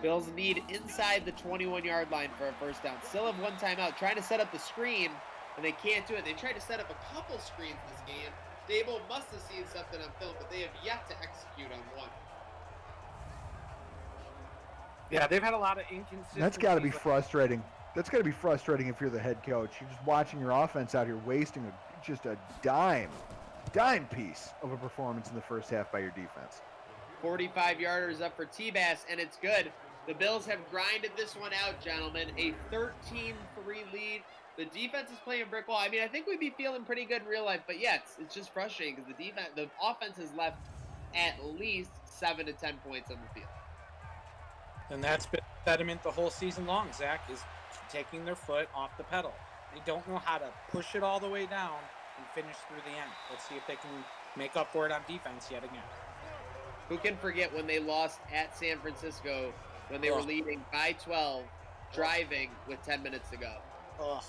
Bills need inside the 21-yard line for a first down. Still have one timeout, trying to set up the screen, and they can't do it. They tried to set up a couple screens this game. Dable must have seen something on film, but they have yet to execute on one. Yeah, they've had a lot of inconsistencies. That's got to be frustrating. That's got to be frustrating if you're the head coach. You're just watching your offense out here wasting just a dime piece of a performance in the first half by your defense. 45-yarders up for T-Bass, and it's good. The Bills have grinded this one out, gentlemen. A 13-3 lead. The defense is playing brick wall. I mean, I think we'd be feeling pretty good in real life, but yeah, it's just frustrating because the offense has left at least 7 to 10 points on the field. And that's been the sediment the whole season long, Zach, is taking their foot off the pedal. They don't know how to push it all the way down and finish through the end. Let's see if they can make up for it on defense yet again. Who can forget when they lost at San Francisco when they were leading by 12, driving with 10 minutes to go? Ugh.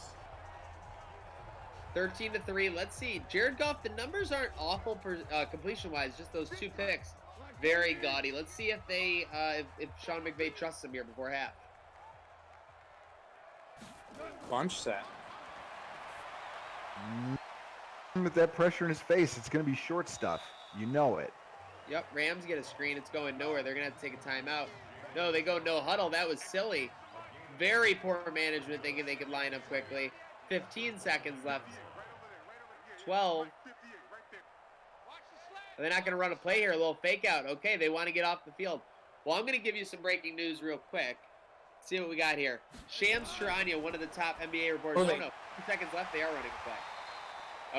13-3. Let's see. Jared Goff, the numbers aren't awful completion-wise, just those 2 picks. Very gaudy. Let's see if they if Sean McVay trusts him here before half. Bunch set. With that pressure in his face, it's going to be short stuff. You know it. Yep, Rams get a screen. It's going nowhere. They're going to have to take a timeout. No, they go no huddle. That was silly. Very poor management thinking they could line up quickly. 15 seconds left. 12. They're not going to run a play here. A little fake out. Okay, they want to get off the field. Well, I'm going to give you some breaking news real quick. See what we got here. Shams Charania, one of the top NBA reporters. Oh, no. 2 seconds left. They are running a play.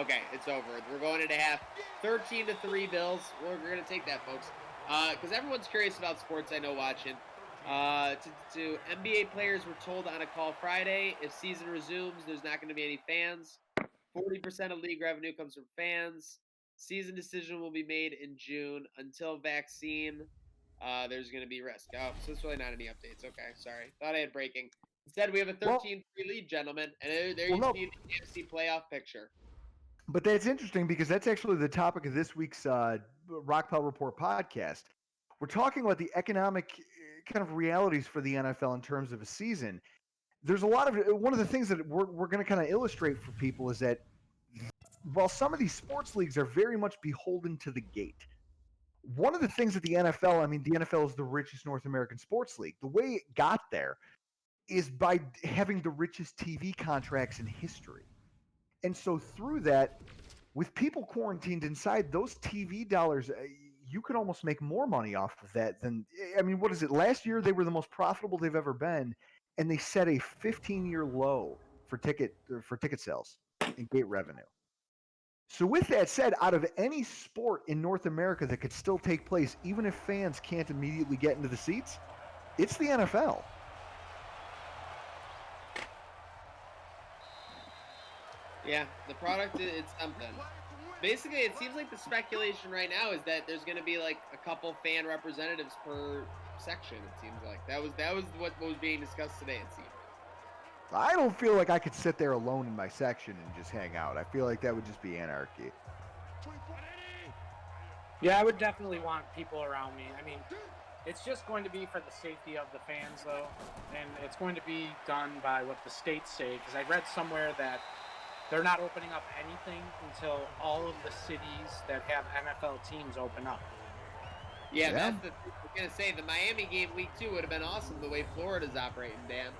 Okay, it's over. We're going into half. 13-3 Bills. We're going to take that, folks. Because everyone's curious about sports, I know, watching. To NBA players were told on a call Friday, if season resumes, there's not going to be any fans. 40% of league revenue comes from fans. Season decision will be made in June. Until vaccine, there's going to be risk. Oh, so it's really not any updates. Okay, sorry. Thought I had breaking. Instead, we have a 13-3 lead, gentlemen. And there you see the AFC playoff picture. But that's interesting because that's actually the topic of this week's Rockpile Report podcast. We're talking about the economic kind of realities for the NFL in terms of a season. There's a lot of one of the things that we're going to kind of illustrate for people is that while some of these sports leagues are very much beholden to the gate, one of the things that the NFL, I mean, the NFL is the richest North American sports league. The way it got there is by having the richest TV contracts in history. And so through that, with people quarantined inside, those TV dollars, you could almost make more money off of that than, I mean, what is it? Last year, they were the most profitable they've ever been, and they set a 15-year low for ticket sales and gate revenue. So with that said, out of any sport in North America that could still take place, even if fans can't immediately get into the seats, it's the NFL. Yeah, the product, it's something. Basically, it seems like the speculation right now is that there's going to be like a couple fan representatives per section, it seems like. That was what was being discussed today, it seemed. I don't feel like I could sit there alone in my section and just hang out. I feel like that would just be anarchy. Yeah, I would definitely want people around me. I mean, it's just going to be for the safety of the fans, though, and it's going to be done by what the states say, because I read somewhere that they're not opening up anything until all of the cities that have NFL teams open up. Yeah. That's the thing I was going to say. The Miami game week 2 would have been awesome the way Florida's operating, Dan.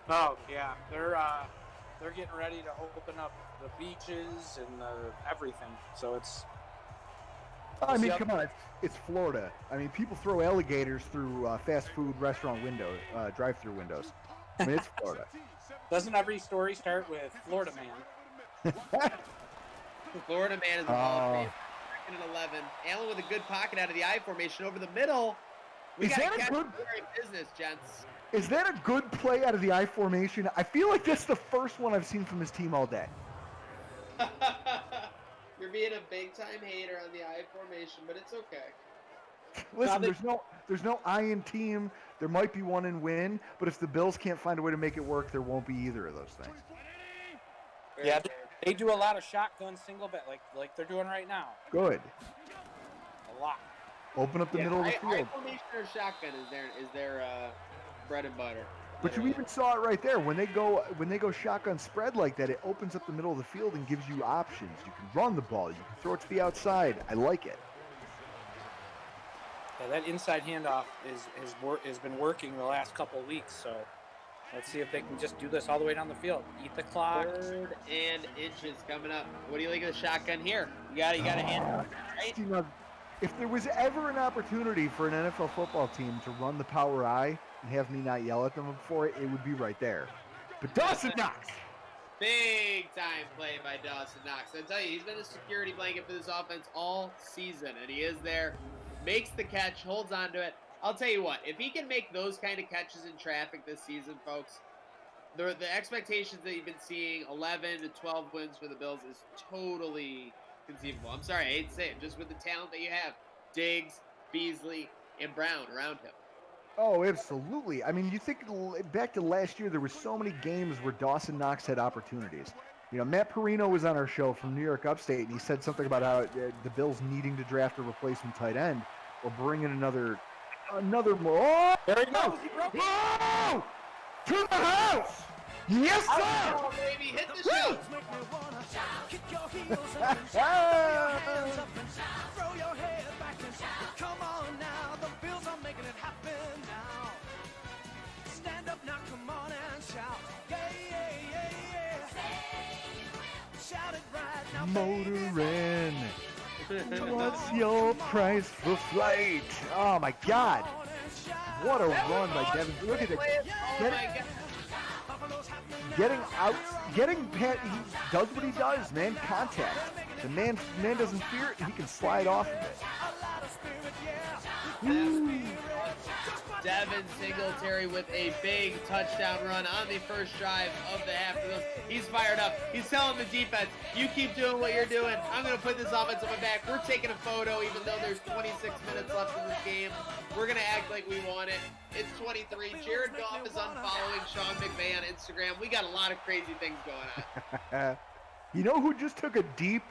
Oh, yeah. They're getting ready to open up the beaches and everything. So I mean, come on, it's Florida. I mean, people throw alligators through fast food restaurant windows, drive-through windows. I mean, it's Florida. Doesn't every story start with Florida man? Florida man is the Hall of Fame. Second and 11. Allen with a good pocket out of the I formation over the middle. We Is got that to a catch good business, gents. Is that a good play out of the I formation? I feel like that's the first one I've seen from this team all day. You're being a big-time hater on the I formation, but it's okay. Listen, there's no I in team. There might be one in win, but if the Bills can't find a way to make it work, there won't be either of those things. Yeah, they do a lot of shotgun single bet, like they're doing right now. Good. A lot. Open up the middle of the I field. formation or shotgun is their bread and butter. But you even saw it right there. When they go shotgun spread like that, it opens up the middle of the field and gives you options. You can run the ball. You can throw it to the outside. I like it. Yeah, that inside handoff has been working the last couple of weeks. So let's see if they can just do this all the way down the field. Eat the clock. 3rd and inches coming up. What do you think of the shotgun here? You got to hand it, right? If there was ever an opportunity for an NFL football team to run the power I and have me not yell at them for it, it would be right there. But Dawson Knox! Big time play by Dawson Knox. I tell you, he's been a security blanket for this offense all season, and he is there, makes the catch, holds on to it. I'll tell you what, if he can make those kind of catches in traffic this season, folks, the expectations that you've been seeing, 11 to 12 wins for the Bills, is totally conceivable. I'm sorry, I hate to say it, just with the talent that you have, Diggs, Beasley, and Brown around him. Oh, absolutely. I mean, you think back to last year, there were so many games where Dawson Knox had opportunities. You know, Matt Perino was on our show from New York Upstate, and he said something about how the Bills needing to draft a replacement tight end or bring in another more. Oh! There he goes. He broke it. Oh! To the house! Yes, sir! Oh, baby, hit the show! Make me wanna kick your heels up and throw your hands up and throw your head back and come on now, the Bills are making it happen now. Stand up now, come on and shout, yeah, yeah, yeah, yeah. Shout it right now, Motorin. What's your price for flight? Oh my God! What a run by Devin! Look at it. Oh, my God. Getting Pat, he does what he does, man. Contact. The man doesn't fear it, and he can slide off of it. Woo. Devin Singletary with a big touchdown run on the first drive of the half. He's fired up. He's telling the defense, you keep doing what you're doing. I'm going to put this offense on my back. We're taking a photo even though there's 26 minutes left in this game. We're going to act like we want it. It's 23. Jared Goff is unfollowing Sean McVay on Instagram. We got a lot of crazy things going on. You know who just took a deep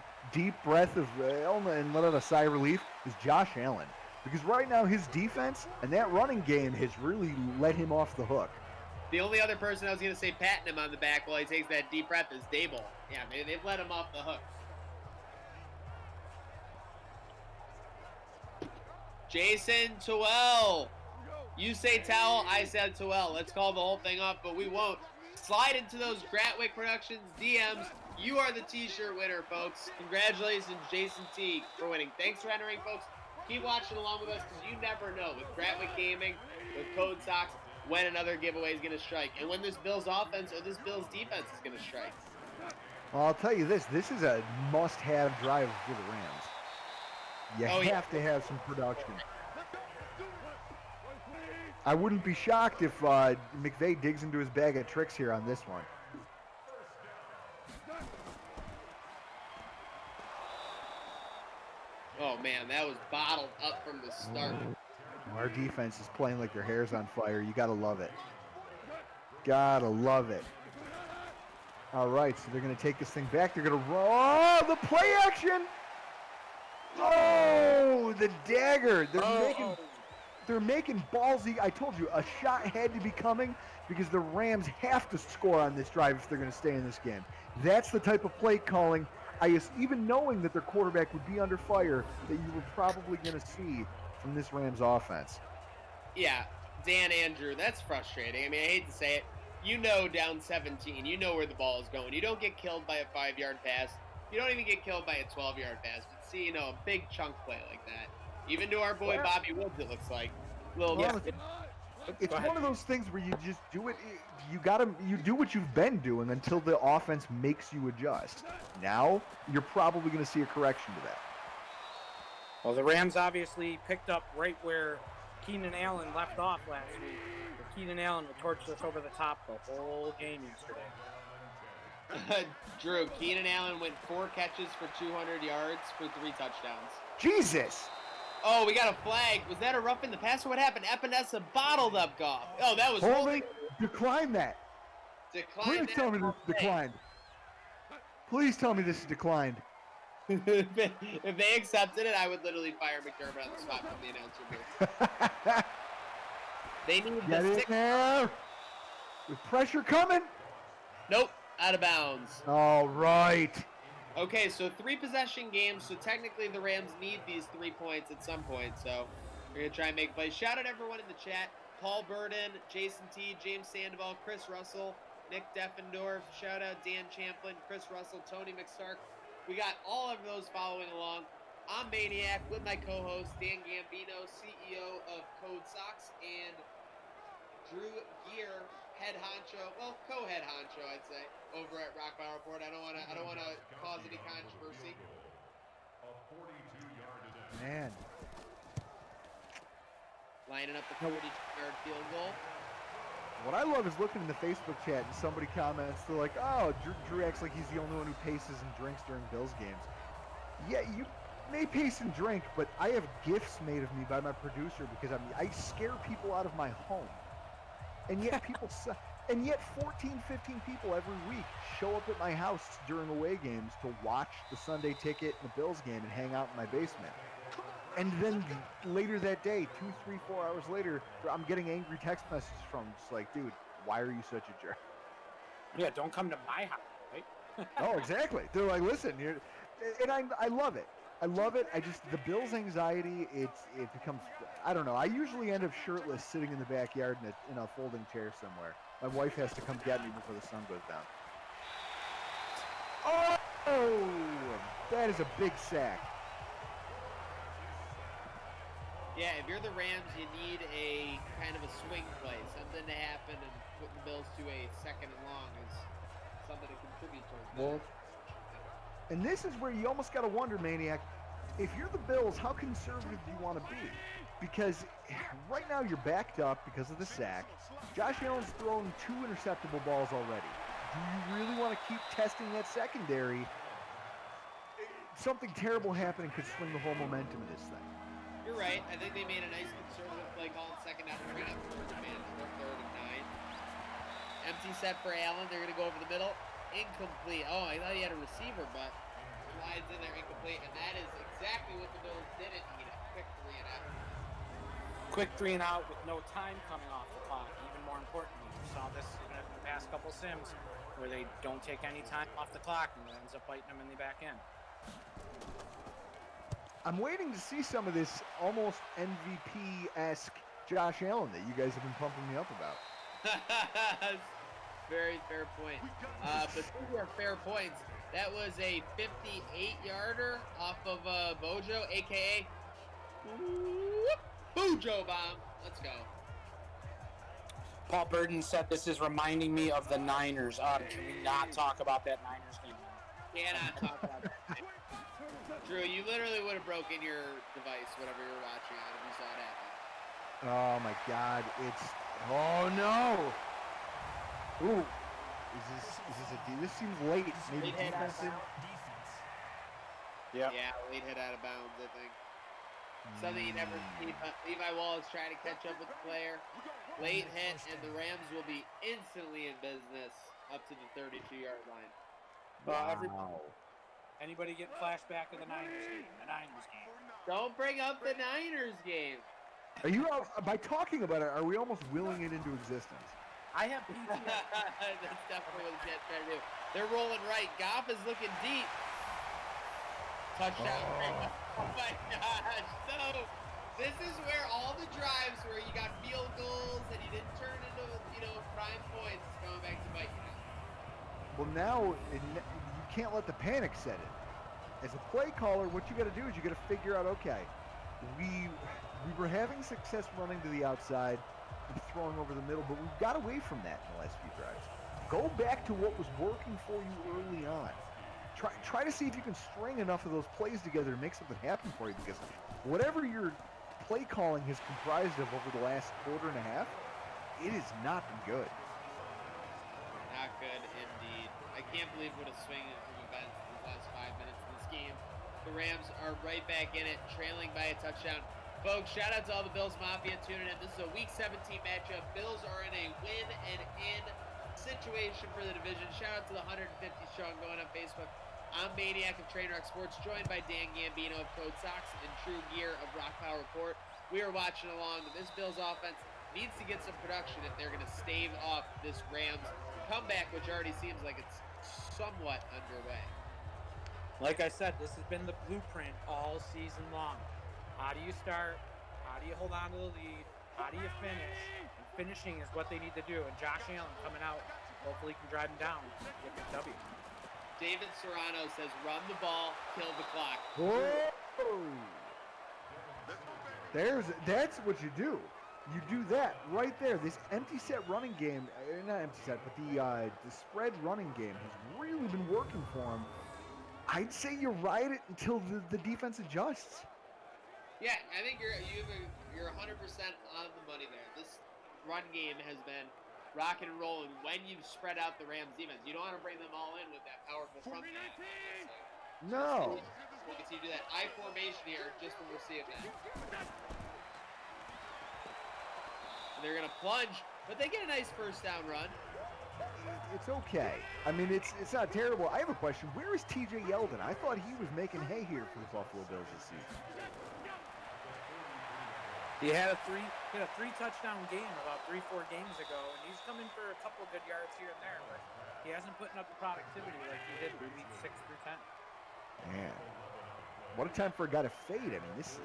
breath of and let out a sigh of relief is Josh Allen. Because right now his defense and that running game has really let him off the hook. The only other person I was going to say patting him on the back while he takes that deep breath is Dable. Yeah, they've let him off the hook. Jason Tuell. You say towel, I said Tuell. Let's call the whole thing off, but we won't. Slide into those Gratwick Productions DMs. You are the t-shirt winner, folks. Congratulations, Jason T, for winning. Thanks for entering, folks. Keep watching along with us because you never know with Gratwick Gaming, with Code Sox, when another giveaway is going to strike and when this Bills offense or this Bills defense is going to strike. Well, I'll tell you this is a must-have drive for the Rams. You have to have some production. I wouldn't be shocked if McVay digs into his bag of tricks here on this one. Oh, man, that was bottled up from the start. Our defense is playing like their hair's on fire. You got to love it. Got to love it. All right, so they're going to take this thing back. They're going to roll. Oh, the play action. Oh, the dagger. They're making ballsy. I told you, a shot had to be coming because the Rams have to score on this drive if they're going to stay in this game. That's the type of play calling, even knowing that their quarterback would be under fire, that you were probably going to see from this Rams offense. Yeah, Dan Andrew, that's frustrating. I mean, I hate to say it. You know down 17, you know where the ball is going. You don't get killed by a 5-yard pass. You don't even get killed by a 12-yard pass. But see, a big chunk play like that. Even to our boy Bobby Woods, it looks like. Little It's one of those things where you just do it. You do what you've been doing until the offense makes you adjust. Now you're probably going to see a correction to that. Well, the Rams obviously picked up right where Keenan Allen left off last week. Keenan Allen torched us over the top the whole game yesterday. Drew, Keenan Allen went 4 catches for 200 yards for 3 touchdowns. Jesus! Oh, we got a flag. Was that a rough in the passer? What happened? Epinesa bottled up Goff. Oh, that was holding. Decline that. Decline. Please tell me this is declined. Please tell me this is declined. If they accepted it, I would literally fire McDermott on the spot from the announcer booth. They need Get the in there. With pressure coming. Nope, out of bounds. All right. Okay, so 3 possession games, so technically the Rams need these 3 points at some point, so we're going to try and make plays. Shout out everyone in the chat. Paul Burden, Jason T, James Sandoval, Chris Russell, Nick Deffendorf, shout out Dan Champlin, Chris Russell, Tony McStark. We got all of those following along. I'm Maniac with my co-host Dan Gambino, CEO of Code Sox, and Drew Gear, head honcho, well, co-head honcho, I'd say, over at Rock Bar Report. I don't want to cause any controversy. Man. Lining up the 42-yard field goal. What I love is looking in the Facebook chat and somebody comments, they're like, oh, Drew acts like he's the only one who paces and drinks during Bills games. Yeah, you may pace and drink, but I have gifts made of me by my producer because I scare people out of my home. And yet 14, 15 people every week show up at my house during away games to watch the Sunday Ticket and the Bills game and hang out in my basement. And then later that day, 2, 3, 4 hours later, I'm getting angry text messages from them, just like, dude, why are you such a jerk? Yeah, don't come to my house, right? Oh, exactly. They're like, listen, and I love it. I love it. The Bills' anxiety, it becomes, I don't know. I usually end up shirtless sitting in the backyard in a folding chair somewhere. My wife has to come get me before the sun goes down. Oh, that is a big sack. Yeah, if you're the Rams, you need a kind of a swing play, something to happen, and putting the Bills to a 2nd and long is something to contribute towards that. Well, and this is where you almost got to wonder, Maniac, if you're the Bills, how conservative do you want to be? Because right now you're backed up because of the sack. Josh Allen's thrown 2 interceptable balls already. Do you really want to keep testing that secondary? Something terrible happening could swing the whole momentum of this thing. You're right. I think they made a nice conservative play call in 2nd down. They're going to have 4th and 9. Empty set for Allen. They're going to go over the middle. Incomplete. Oh, I thought he had a receiver, but slides in there incomplete. And that is exactly what the Bills didn't need. A quick 3 and out. Quick 3 and out with no time coming off the clock. Even more importantly, we saw this in the past couple sims where they don't take any time off the clock and it ends up biting them in the back end. I'm waiting to see some of this almost MVP-esque Josh Allen that you guys have been pumping me up about. Very fair point. But these are fair points. That was a 58-yarder off of Bojo, a.k.a. Bojo bomb. Let's go. Paul Burden said this is reminding me of the Niners. Can we not talk about that Niners game? Cannot talk about that. Drew, you literally would have broken your device, whatever you were watching on, if you saw it happen. Oh my God! Oh no! Ooh, this seems late. Maybe defensive. Yeah. Yeah, late hit out of bounds, I think. Something you never see. Levi Wallace trying to catch up with the player. Late hit, and the Rams will be instantly in business up to the 32-yard line. Wow. Anybody get flashback of the Niners game? Don't bring up the Niners game. Are you by talking about it? Are we almost willing it into existence? I have PTSD. That's definitely what the Jets trying to do. They're rolling right. Goff is looking deep. Touchdown. Oh my gosh. So this is where all the drives where you got field goals and you didn't turn into prime points is coming back to bite you now. Well, now you can't let the panic set in. as a play caller, what you got to do is you got to figure out, okay, we were having success running to the outside and throwing over the middle, but we got away from that in the last few drives. Go back to what was working for you early on. Try to see if you can string enough of those plays together to make something happen for you, because whatever your play calling has comprised of over the last quarter and a half, it has not been good. Not good indeed. I can't believe what a swing from events these last 5 minutes of this game. The Rams are right back in it, trailing by a touchdown. Folks, shout out to all the Bills Mafia tuning in. This is a Week 17 matchup. Bills are in a win and in situation for the division. Shout out to the 150 strong going on Facebook. I'm Maniac of Trainwreck Sports, joined by Dan Gambino of Code Sox and True Gear of Rock Power Report. We are watching along. This Bills offense needs to get some production if they're going to stave off this Rams comeback, which already seems like it's somewhat underway. Like I said, this has been the blueprint all season long. How do you start? How do you hold on to the lead? How do you finish? And finishing is what they need to do. And Josh Allen coming out, hopefully can drive him down with the W. David Serrano says, run the ball, kill the clock. Whoa! That's what you do. You do that right there. This empty set running game, not empty set, but the spread running game has really been working for him. I'd say you ride it until the defense adjusts. Yeah, I think you're 100% on the money there. This run game has been rock and roll, and when you spread out the Rams defense, you don't want to bring them all in with that powerful front game. No. We can see you do that I formation here just when we're seeing that. And they're gonna plunge, but they get a nice first down run. It's okay. I mean, it's not terrible. I have a question. Where is TJ Yeldon? I thought he was making hay here for the Buffalo Bills this season. He had a three touchdown game about 3-4 games ago, and he's coming for a couple of good yards here and there, but he hasn't put up the productivity like he did in week 6 through 10. Man, what a time for a guy to fade. I mean, this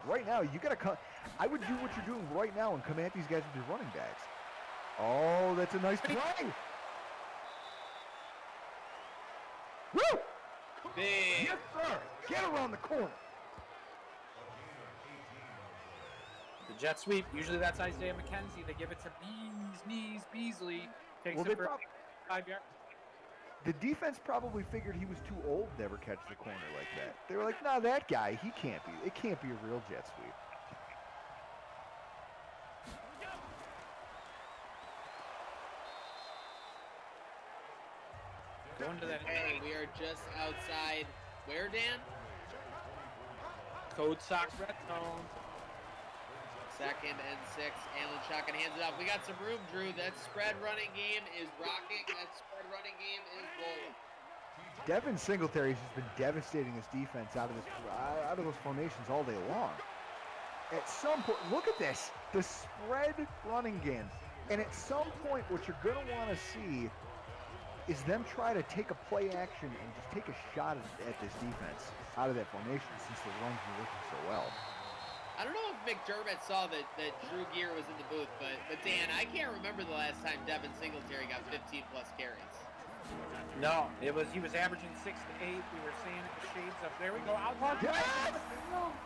right now you gotta come. I would do what you're doing right now and come at these guys with your running backs. Oh, that's a nice play. Woo! Big. Yes, sir. Get around the corner. The jet sweep, usually that's Isaiah McKenzie. They give it to Beasley. Takes it for 5 yards. The defense probably figured he was too old to ever catch the corner like that. They were like, nah, that guy, he can't be. It can't be a real jet sweep. Going to that. Hey, we are just outside. Where, Dan? Code Sox red zone. 2nd and 6. Allen shotgun hands it off. We got some room, Drew. That spread running game is rocking. That spread running game is rolling. Devin Singletary's just been devastating his defense out of those formations all day long. At some point, look at this, the spread running game. And at some point, what you're going to want to see is them try to take a play action and just take a shot at this defense out of that formation since the run's been working so well. I don't know if McDermott saw that Drew Gear was in the booth, but Dan, I can't remember the last time Devin Singletary got 15-plus carries. No, he was averaging 6 to 8. We were saying it was shades up. There we go. Out Yes!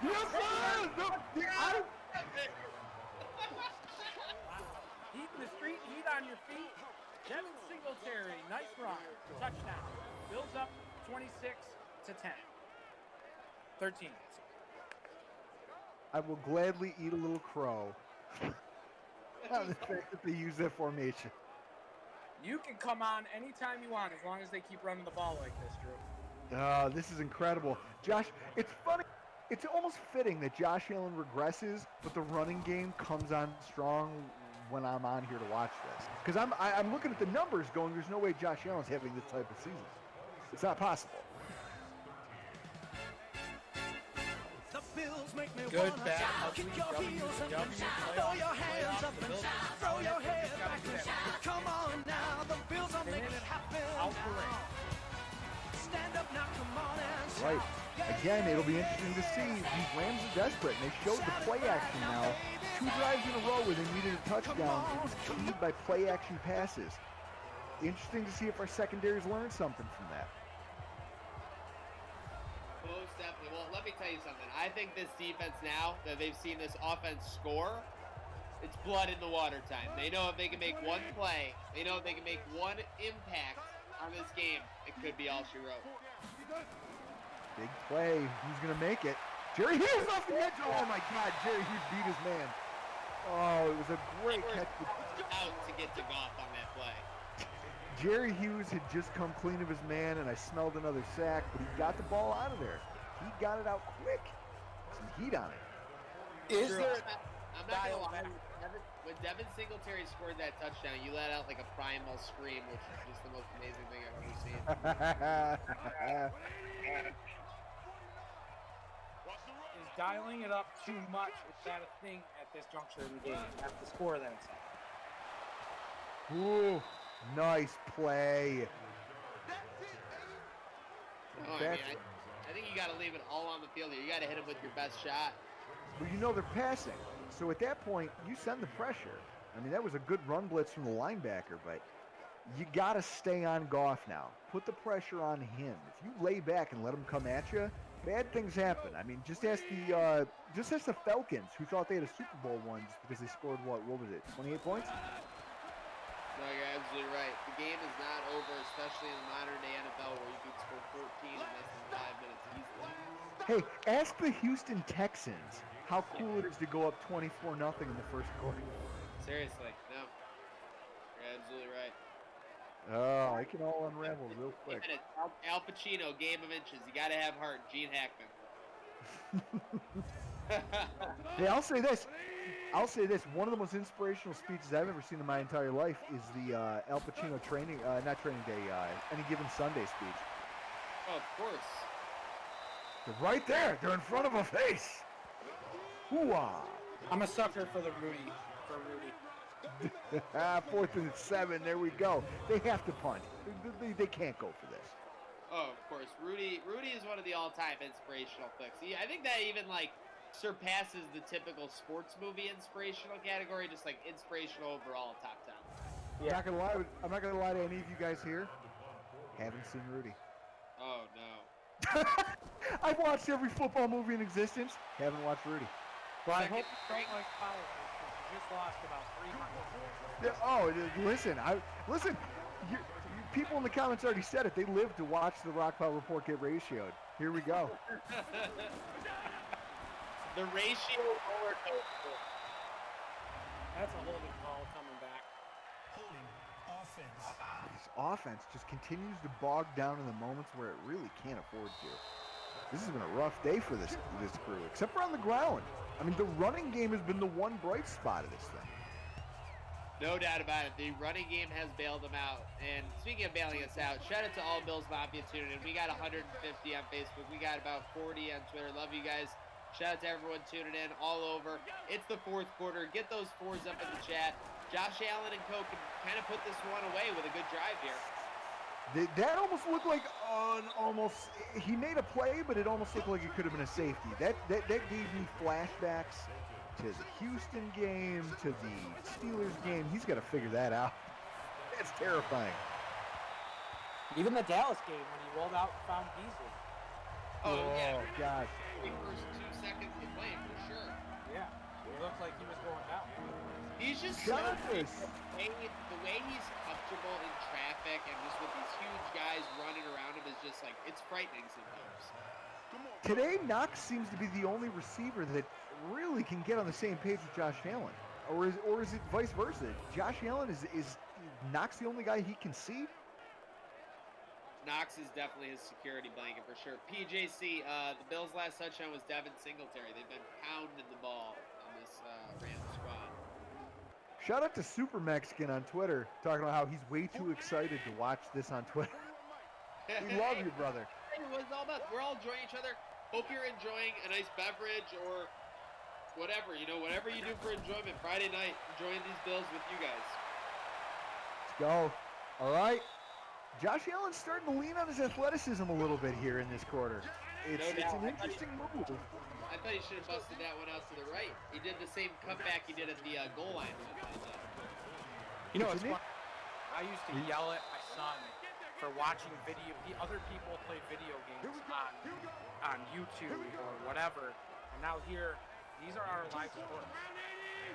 Yes, sir! Wow. Heat in the street, heat on your feet. Devin Singletary, nice run. Touchdown. Bills up 26 to 10. 13. I will gladly eat a little crow on the fact that they use that formation. You can come on anytime you want as long as they keep running the ball like this, Drew. This is incredible. Josh, it's funny. It's almost fitting that Josh Allen regresses, but the running game comes on strong when I'm on here to watch this. Because I'm looking at the numbers going, there's no way Josh Allen's having this type of season. It's not possible. Good bat. Kick your heels up and throw your hands up and throw your head back and come on now, the Bills are making it happen now. Stand up now, come on and shout. Right. Again, it'll be interesting to see. These Rams are desperate, and they showed the play action now. 2 drives in a row where they needed a touchdown. It was keyed by play action passes. Interesting to see if our secondaries learn something from that. Most definitely. Well, let me tell you something. I think this defense now that they've seen this offense score, it's blood in the water time. They know if they can make one play, they know if they can make one impact on this game, it could be all she wrote. Big play. Who's going to make it? Jerry Hughes off the edge. Oh, my God. Jerry Hughes beat his man. Oh, it was a great catch. Out to get to Goff on that play. Jerry Hughes had just come clean of his man, and I smelled another sack, but he got the ball out of there. He got it out quick. Some heat on it. Is there? I'm not gonna lie. When Devin Singletary scored that touchdown, you let out like a primal scream, which is just the most amazing thing I've ever seen. Is dialing it up too much? Is that a thing at this juncture in the game? At the score that it's at? Ooh, nice play. No, I think you got to leave it all on the field here. You got to hit him with your best shot. But you know they're passing. So at that point, you send the pressure. I mean, that was a good run blitz from the linebacker, but you got to stay on Goff now. Put the pressure on him. If you lay back and let him come at you, bad things happen. I mean, just ask the Falcons, who thought they had a Super Bowl one just because they scored, what was it, 28 points? No, you're absolutely right. The game is not over, especially in the modern-day NFL where you can score 14 in less than 5 minutes easily. Hey, ask the Houston Texans how cool it is to go up 24-0 in the first quarter. Seriously, no. You're absolutely right. Oh, it can all unravel real quick. Al Pacino, Game of Inches. You got to have heart. Gene Hackman. Hey, I'll say this. One of the most inspirational speeches I've ever seen in my entire life is the Al Pacino not training day, Any Given Sunday speech. Oh, of course. They're right there. They're in front of a face. Hoo-ah. I'm a sucker for Rudy. 4th and 7. There we go. They have to punt. They can't go for this. Oh, of course. Rudy is one of the all-time inspirational flicks. I think that even, surpasses the typical sports movie inspirational category, just, inspirational overall top 10. Yeah. I'm not gonna lie to any of you guys here. Haven't seen Rudy. Oh, no. I've watched every football movie in existence. Haven't watched Rudy. Well, I hope you don't like politics, because you just lost about 300. Listen. People in the comments already said it. They live to watch the Rockpile Report get ratioed. Here we go. The ratio roller coaster. That's a holding call coming back. Holding offense. This offense just continues to bog down in the moments where it really can't afford to. This has been a rough day for this crew, except for on the ground. I mean, the running game has been the one bright spot of this thing. No doubt about it. The running game has bailed them out. And speaking of bailing us out, shout out to all Bills Mafia tuning in. We got 150 on Facebook. We got about 40 on Twitter. Love you guys. Shout out to everyone tuning in all over. It's the fourth quarter. Get those fours up in the chat. Josh Allen and Co can kind of put this one away with a good drive here. That almost looked like he made a play, but it almost looked like it could have been a safety. That gave me flashbacks to the Houston game, to the Steelers game. He's got to figure that out. That's terrifying. Even the Dallas game when he rolled out and found Beasley. Oh yeah. God. The first 2 seconds of the play, for sure. Yeah, it looked like he was going down. He's just the way he's comfortable in traffic and just with these huge guys running around him is just it's frightening sometimes. Today, Knox seems to be the only receiver that really can get on the same page with Josh Allen. Or is it vice versa? Josh Allen is Knox the only guy he can see? Knox is definitely his security blanket for sure. PJC, the Bills' last touchdown was Devin Singletary. They've been pounding the ball on this Rams squad. Shout out to Super Mexican on Twitter, talking about how he's way too excited to watch this on Twitter. We love you, brother. It's all about, we're all enjoying each other. Hope you're enjoying a nice beverage or whatever, whatever you do for enjoyment. Friday night, enjoying these Bills with you guys. Let's go. All right. Josh Allen's starting to lean on his athleticism a little bit here in this quarter. It's an interesting move. I thought he should have busted that one out to the right. He did the same cutback he did at the goal line. You know, it's fun. I used to yell at my son for watching the other people play video games on YouTube or whatever. And now here, these are our live sports.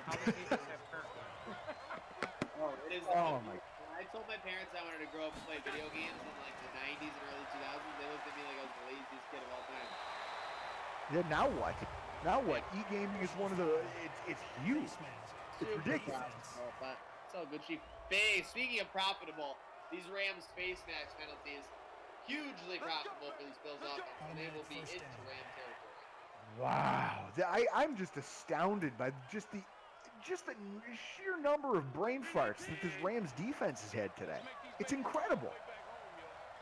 How the tables have turned. Oh, it is. Oh my! I told my parents I wanted to grow up and play video games in like the 90s and early 2000s. They looked at me like I was the laziest kid of all time. Yeah, now what? Now what? E-gaming is one of the. It's huge. It's ridiculous. But it's all good. Speaking of profitable, these Rams face max penalties hugely profitable for this Bills offense, and they will be into Ram territory. Wow, I'm just astounded by just the sheer number of brain farts that this Rams defense has had today. It's incredible.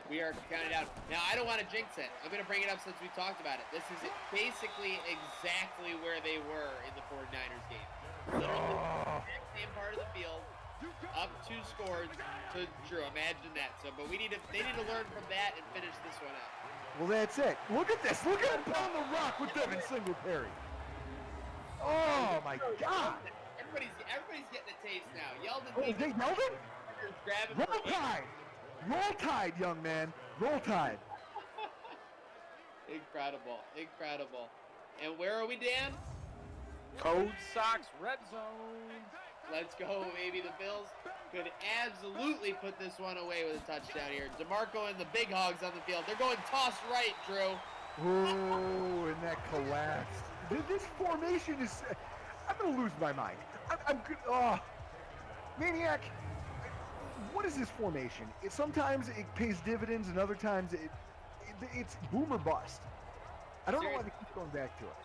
We are counting down. Now, I don't want to jinx it. I'm going to bring it up since we talked about it. This is basically exactly where they were in the 49ers game. Literally the exact same part of the field, up 2 scores to Drew. Imagine that. But they need to learn from that and finish this one out. Well, that's it. Look at this. Look at him pound the rock with Devin Singletary. Oh my God! Everybody's getting a taste now. Yeldon. Oh, they Yeldon? Roll Tide! Roll Tide, young man. Roll Tide. Incredible. And where are we, Dan? Code Sox Red Zone. Let's go, baby. The Bills could absolutely put this one away with a touchdown here. DeMarco and the big hogs on the field. They're going toss right, Drew. Oh, and that collapsed. This formation is... I'm going to lose my mind. I'm good. Oh, Maniac, what is this formation? Sometimes it pays dividends, and other times it's boom or bust. I don't know why they keep going back to it.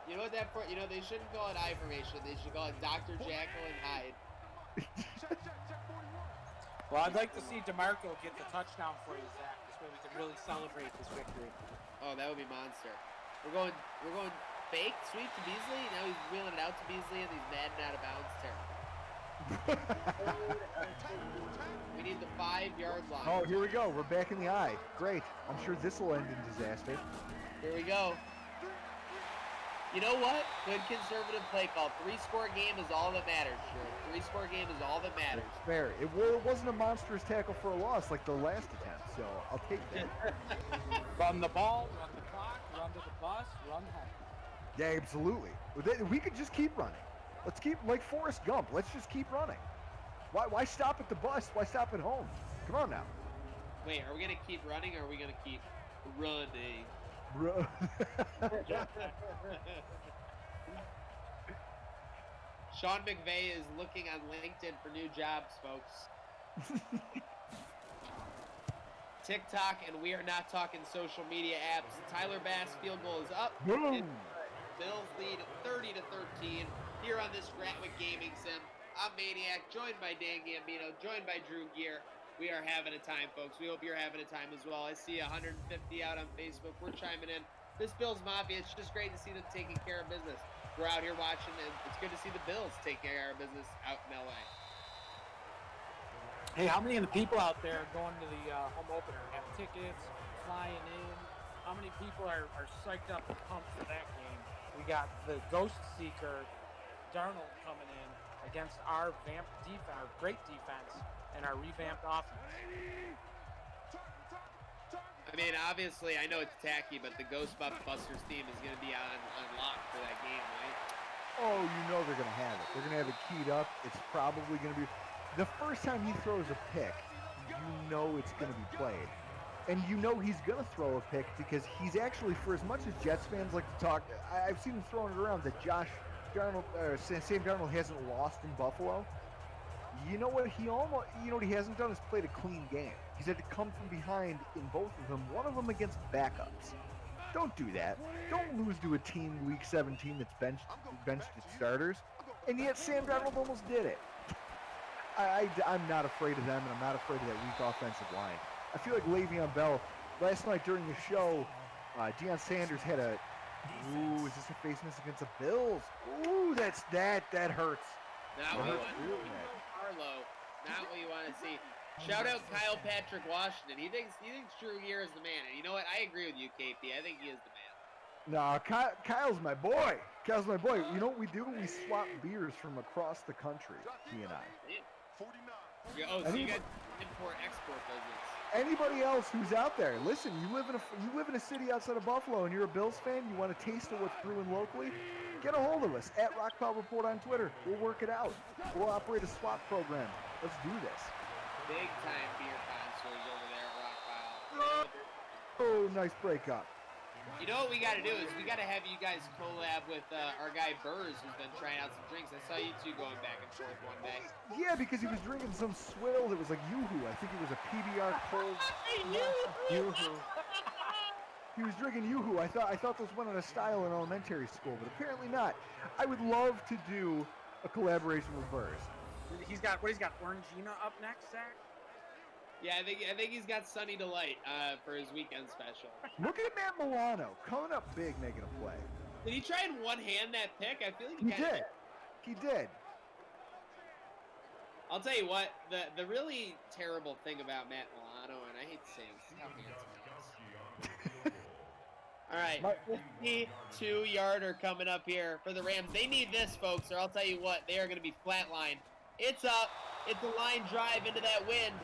You know what they shouldn't call it I formation. They should call it Dr. Jekyll and Hyde. Well, I'd like to see DeMarco get the touchdown for you, Zach. This way we can really celebrate this victory. Oh, that would be monster. We're going fake sweep to Beasley. Now he's wheeling it out to Beasley, and he's mad and out of bounds. Terrible. We need the 5-yard line. Oh, here we go. We're back in the eye. Great. I'm sure this will end in disaster. Here we go. You know what? Good conservative play call. 3-score game is all that matters, Drew. 3-score game is all that matters. It's fair. It wasn't a monstrous tackle for a loss like the last attempt, so I'll take that. Run the ball, run the clock, run to the bus, run home. Yeah, absolutely. We could just keep running. Let's keep, like Forrest Gump, let's just keep running. Why stop at the bus? Why stop at home? Come on now. Wait, are we going to keep running, or are we going to keep running? Sean McVay is looking on LinkedIn for new jobs, folks. TikTok, and we are not talking social media apps. Tyler Bass field goal is up. Boom. Bills lead 30-13 here on this Ratwick Gaming Sim. I'm Maniac, joined by Dan Gambino, joined by Drew Gear. We are having a time, folks. We hope you're having a time as well. I see 150 out on Facebook. We're chiming in. This Bills Mafia, it's just great to see them taking care of business. We're out here watching, and it's good to see the Bills taking care of business out in L.A. Hey, how many of the people out there are going to the home opener, have tickets, flying in? How many people are psyched up and pumped for that game? We got the Ghost Seeker, Darnold, coming in against our great defense and our revamped offense. I mean, obviously, I know it's tacky, but the Ghostbusters theme is going to be on lock for that game, right? Oh, you know they're going to have it. They're going to have it keyed up. It's probably going to be... The first time he throws a pick, you know it's going to be played. And you know he's going to throw a pick because he's actually, for as much as Jets fans like to talk, I've seen him throwing it around that Sam Darnold hasn't lost in Buffalo. You know what he hasn't done is played a clean game. He's had to come from behind in both of them, one of them against backups. Don't do that. Don't lose to a team week 17 that's benched its starters. And yet Sam Darnold almost did it. I'm not afraid of them, and I'm not afraid of that weak offensive line. I feel like Le'Veon Bell, last night during the show, Deion Sanders had a, is this a face miss against the Bills? Ooh, that hurts. Not what you want to see. Carlo, not what you want to see. Shout out Kyle Patrick Washington. He thinks Drew Gear is the man. And you know what? I agree with you, KP. I think he is the man. No, Kyle's my boy. Kyle's my boy. You know what we do? We swap beers from across the country, he and I. Oh, so you got import-export business. anybody else who's out there, listen, you live in a city outside of Buffalo and you're a Bills fan, you want a taste of what's brewing locally, get a hold of us at Rockpile Report on Twitter. We'll work it out. We'll operate a swap program. Let's do this. Big time beer connoisseurs over there at Rockpile. Oh, nice breakup. You know what we got to do is we got to have you guys collab with our guy Burrs, who's been trying out some drinks. I saw you two going back and forth one day. Yeah, because he was drinking some swill that was like Yoo-Hoo. I think it was a PBR cold. Yoo-hoo. He was drinking Yoo-Hoo. I thought those went out of style in elementary school, but apparently not. I would love to do a collaboration with Burrs. He's got Orangina up next, Zach? Yeah, I think he's got Sunny Delight for his weekend special. Look at Matt Milano coming up big, making a play. Did he try and one-hand that pick? I feel like He did. He did. I'll tell you what, the really terrible thing about Matt Milano, and I hate to say this, is how handsome he is. All right, 52-yarder coming up here for the Rams. They need this, folks, or I'll tell you what, they are going to be flatlined. It's up. It's a line drive into that wind.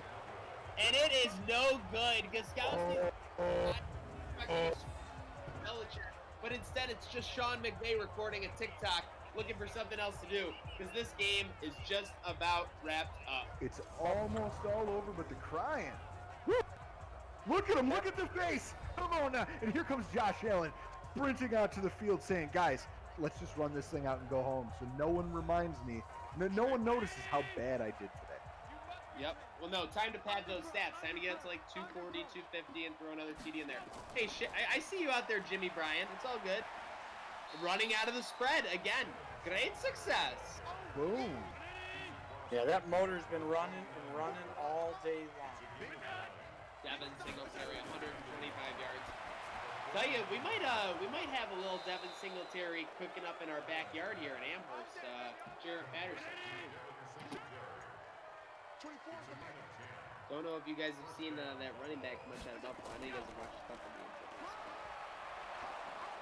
And it is no good. Gostkowski, but instead it's just Sean McVay recording a TikTok, looking for something else to do, because this game is just about wrapped up. It's almost all over, but the crying. Woo! Look at him. Look at the face. Come on now. And here comes Josh Allen sprinting out to the field saying, guys, let's just run this thing out and go home so no one reminds me, no one notices how bad I did today. Yep. Well, no, time to pad those stats. Time to get up to like 240, 250, and throw another TD in there. Hey, I see you out there, Jimmy Bryant. It's all good. Running out of the spread again. Great success. Boom. Yeah, that motor's been running all day long. Devin Singletary, 125 yards. Tell you, we might have a little Devin Singletary cooking up in our backyard here in Amherst. Jarrett Patterson. Don't know if you guys have seen that running back much out of Buffalo. I know you guys have watched Buffalo games.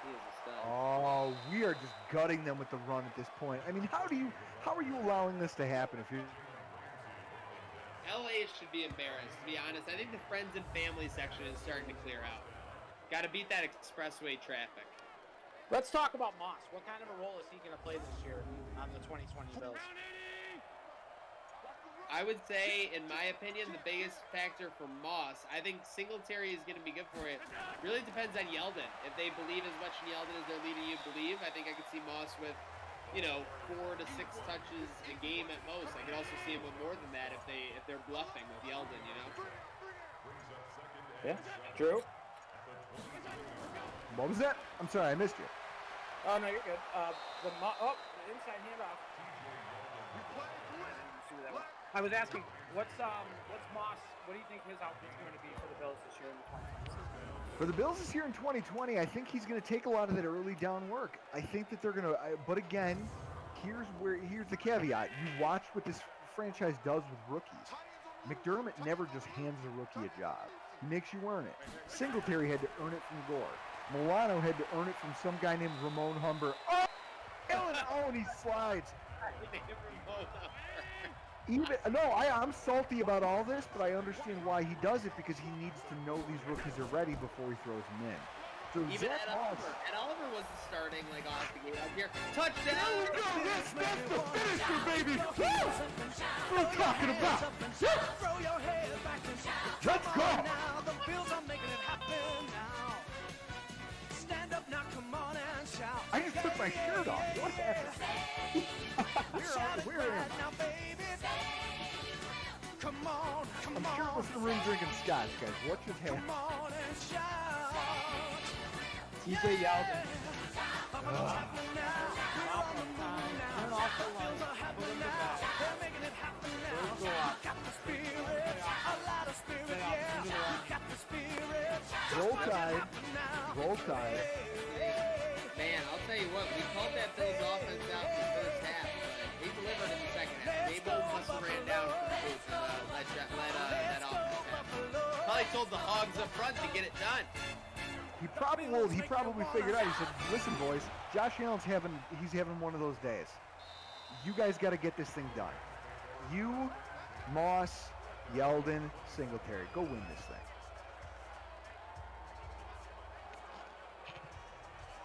He is a stud. Oh, we are just gutting them with the run at this point. I mean, how are you allowing this to happen? If you LA should be embarrassed, to be honest. I think the friends and family section is starting to clear out. Got to beat that expressway traffic. Let's talk about Moss. What kind of a role is he going to play this year on the 2020 Bills? I would say, in my opinion, the biggest factor for Moss, I think Singletary is going to be good for it. Really depends on Yeldon. If they believe as much in Yeldon as they're leading you believe, I think I could see Moss with, 4 to 6 touches a game at most. I could also see him with more than that if they're bluffing with Yeldon, Yeah, true. What was that? I'm sorry, I missed you. Oh, no, you're good. The inside handoff. I was asking, what's Moss? What do you think his outfit's going to be for the Bills this year in the 2020 season? For the Bills this year in 2020, I think he's going to take a lot of that early down work. I think that they're going to, but again, here's the caveat. You watch what this franchise does with rookies. McDermott never just hands a rookie a job. He makes you earn it. Singletary had to earn it from Gore. Milano had to earn it from some guy named Ramon Humber. Oh, and he slides. I'm salty about all this, but I understand why he does it, because he needs to know these rookies are ready before he throws them in. So Even Ed Oliver wasn't starting off the gate out here. Touchdown! There we go! That's the finisher, baby! Woo! What are you talking about? Throw your head back and shout. Let's go! Now the Bills are making it happen now. Stand up now, come on and shout. I just took my shirt off. What happened? Where am I? Now, baby. Come on, come I'm on. shirtless in the room drinking scotch, guys. What just happened? Come on and shout. TJ Yeldon. Roll Tide. Roll Tide. Man, I'll tell you what, we called that Bills offense out in the first half, but he delivered in the second half. Dable must have ran down from the booth and let that offense happen. Probably told the Hogs up front to get it done. He probably figured out. He said, "Listen, boys, Josh Allen's having one of those days. You guys got to get this thing done. You, Moss, Yeldon, Singletary. Go win this thing.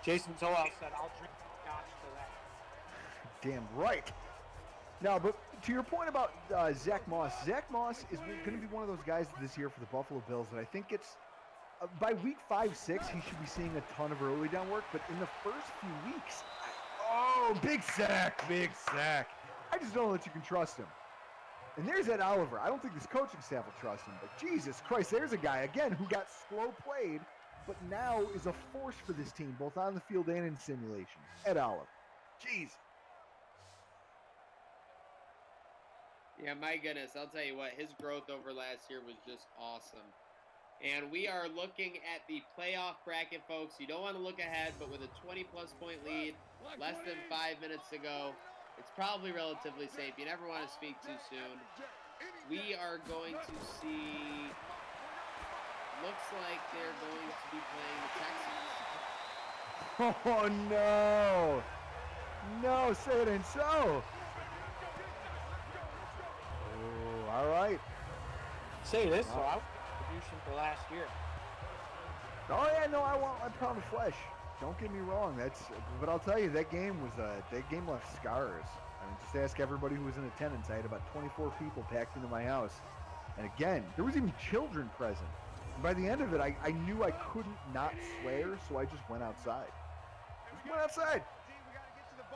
Jason Zoel said, I'll drink scotch to that. Damn right. Now, but to your point about Zach Moss is going to be one of those guys this year for the Buffalo Bills that I think gets, by week 5, 6, he should be seeing a ton of early down work, but in the first few weeks, big sack. I just don't know that you can trust him. And there's Ed Oliver. I don't think this coaching staff will trust him, but Jesus Christ, there's a guy, again, who got slow played, but now is a force for this team, both on the field and in simulation. Ed Oliver. Jeez. Yeah, my goodness. I'll tell you what, his growth over last year was just awesome. And we are looking at the playoff bracket, folks. You don't want to look ahead, but with a 20-plus point lead, less than 5 minutes to go, it's probably relatively safe. You never want to speak too soon. We are going to see, looks like they're going to be playing the Texans. Oh, no. No, say it ain't so. Oh, all right. Say this, so I contribution for last year. Oh yeah, no, I want my pound of flesh. Don't get me wrong. But I'll tell you, that game left scars. I mean, just ask everybody who was in attendance. I had about 24 people packed into my house, and again, there was even children present. And by the end of it, I knew I couldn't not swear, so I just went outside.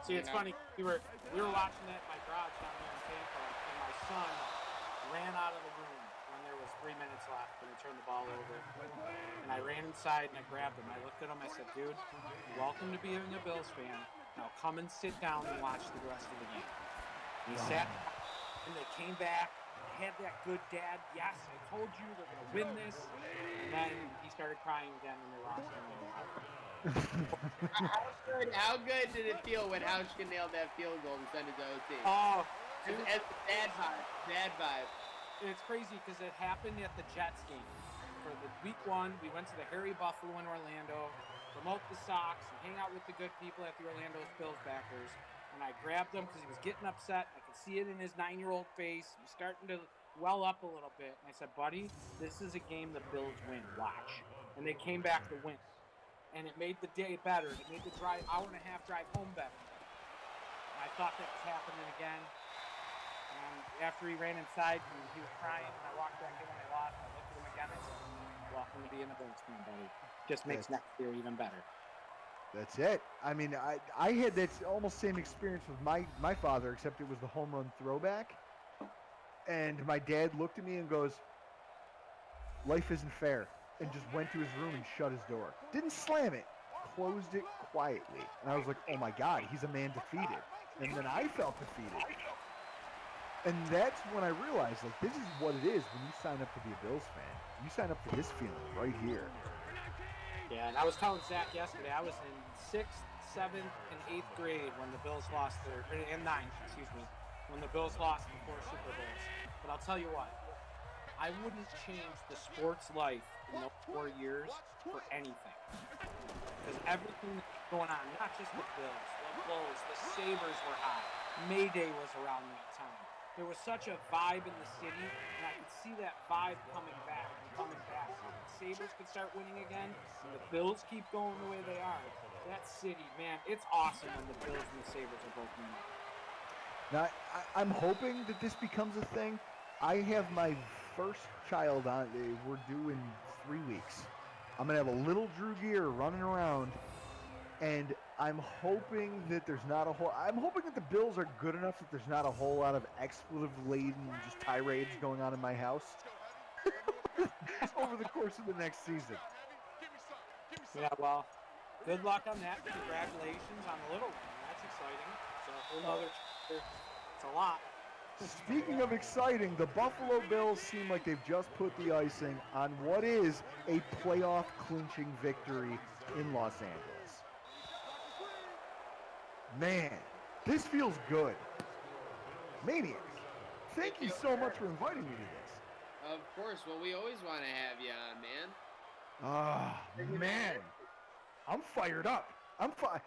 See, it's funny. We were watching that in my garage down there in Tampa, and my son ran out of the room when there was 3 minutes left when he turned the ball over. And I ran inside and I grabbed him. I looked at him. I said, "Dude, welcome to being a Bills fan. Now come and sit down and watch the rest of the game." And he sat, and they came back. Had that good dad. Yes, I told you they're going to win this. And then he started crying again when they lost. How good did it feel when Hauschka nailed that field goal and sent it to OT? Oh, dude. Bad vibe. It's crazy because it happened at the Jets game. For the week 1, we went to the Harry Buffalo in Orlando, promote the Sox, and hang out with the good people at the Orlando Bills backers. And I grabbed him because he was getting upset. I could see it in his 9-year-old face. He was starting to well up a little bit. And I said, "Buddy, this is a game the Bills win. Watch." And they came back to win. And it made the day better. It made the hour and a half drive home better. And I thought that was happening again. And after he ran inside and he was crying, and I walked back in when I lost, I looked at him again and said, "Welcome to being a Bills fan, buddy. Just makes next year even better." That's it. I mean, I had that almost same experience with my father, except it was the home run throwback. And my dad looked at me and goes, "Life isn't fair," and just went to his room and shut his door. Didn't slam it, closed it quietly. And I was like, oh my God, he's a man defeated. And then I felt defeated. And that's when I realized, like, this is what it is when you sign up to be a Bills fan. You sign up for this feeling right here. Yeah, and I was telling Zach yesterday, I was in 6th, 7th, and 8th grade when the Bills lost and 9th, when the Bills lost the 4 Super Bowls. But I'll tell you what, I wouldn't change the sports life in those 4 years for anything. Because everything that's going on, not just the Bills, the Bulls, the Sabres were hot. May Day was around that time. There was such a vibe in the city, and I could see that vibe coming back. So the Sabres could start winning again, and the Bills keep going the way they are. That city, man, it's awesome when the Bills and the Sabres are both winning. Now, I'm hoping that this becomes a thing. I have my first child on. We're due in 3 weeks. I'm going to have a little Drew Gear running around, and I'm hoping that there's not a whole... I'm hoping that the Bills are good enough that there's not a whole lot of expletive-laden just tirades going on in my house over the course of the next season. Yeah, well, good luck on that. Congratulations on the little one. That's exciting. So a whole other... It's a lot. Speaking of exciting, the Buffalo Bills seem like they've just put the icing on what is a playoff clinching victory in Los Angeles. Man, this feels good. Maniacs, thank you so much for inviting me to this. Of course. Well, we always want to have you on, man. Man, I'm fired up. But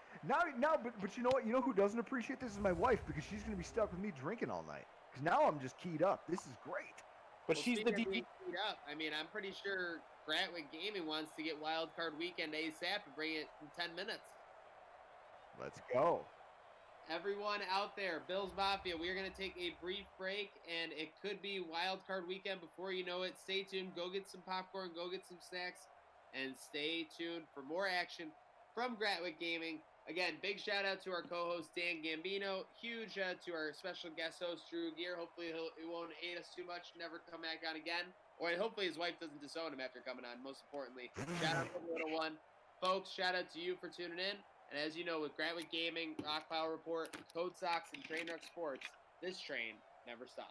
you know what? You know who doesn't appreciate this is my wife, because she's going to be stuck with me drinking all night. Because now I'm just keyed up. This is great. But Well, she's the speaking of DP. being teed up, I mean, I'm pretty sure Gratwick Gaming wants to get Wild Card Weekend ASAP and bring it in 10 minutes. Let's go. Everyone out there, Bills Mafia, we are going to take a brief break, and it could be Wild Card Weekend before you know it. Stay tuned. Go get some popcorn. Go get some snacks, and stay tuned for more action from Gratwick Gaming. Again, big shout out to our co-host Dan Gambino. Huge to our special guest host Drew Gear. Hopefully he won't hate us too much. Never come back on again. Or hopefully his wife doesn't disown him after coming on. Most importantly, shout out to the little one, folks. Shout out to you for tuning in. And as you know, with Gratwick Gaming, Rock Pile Report, Code Sox, and Trainwreck Sports, this train never stops.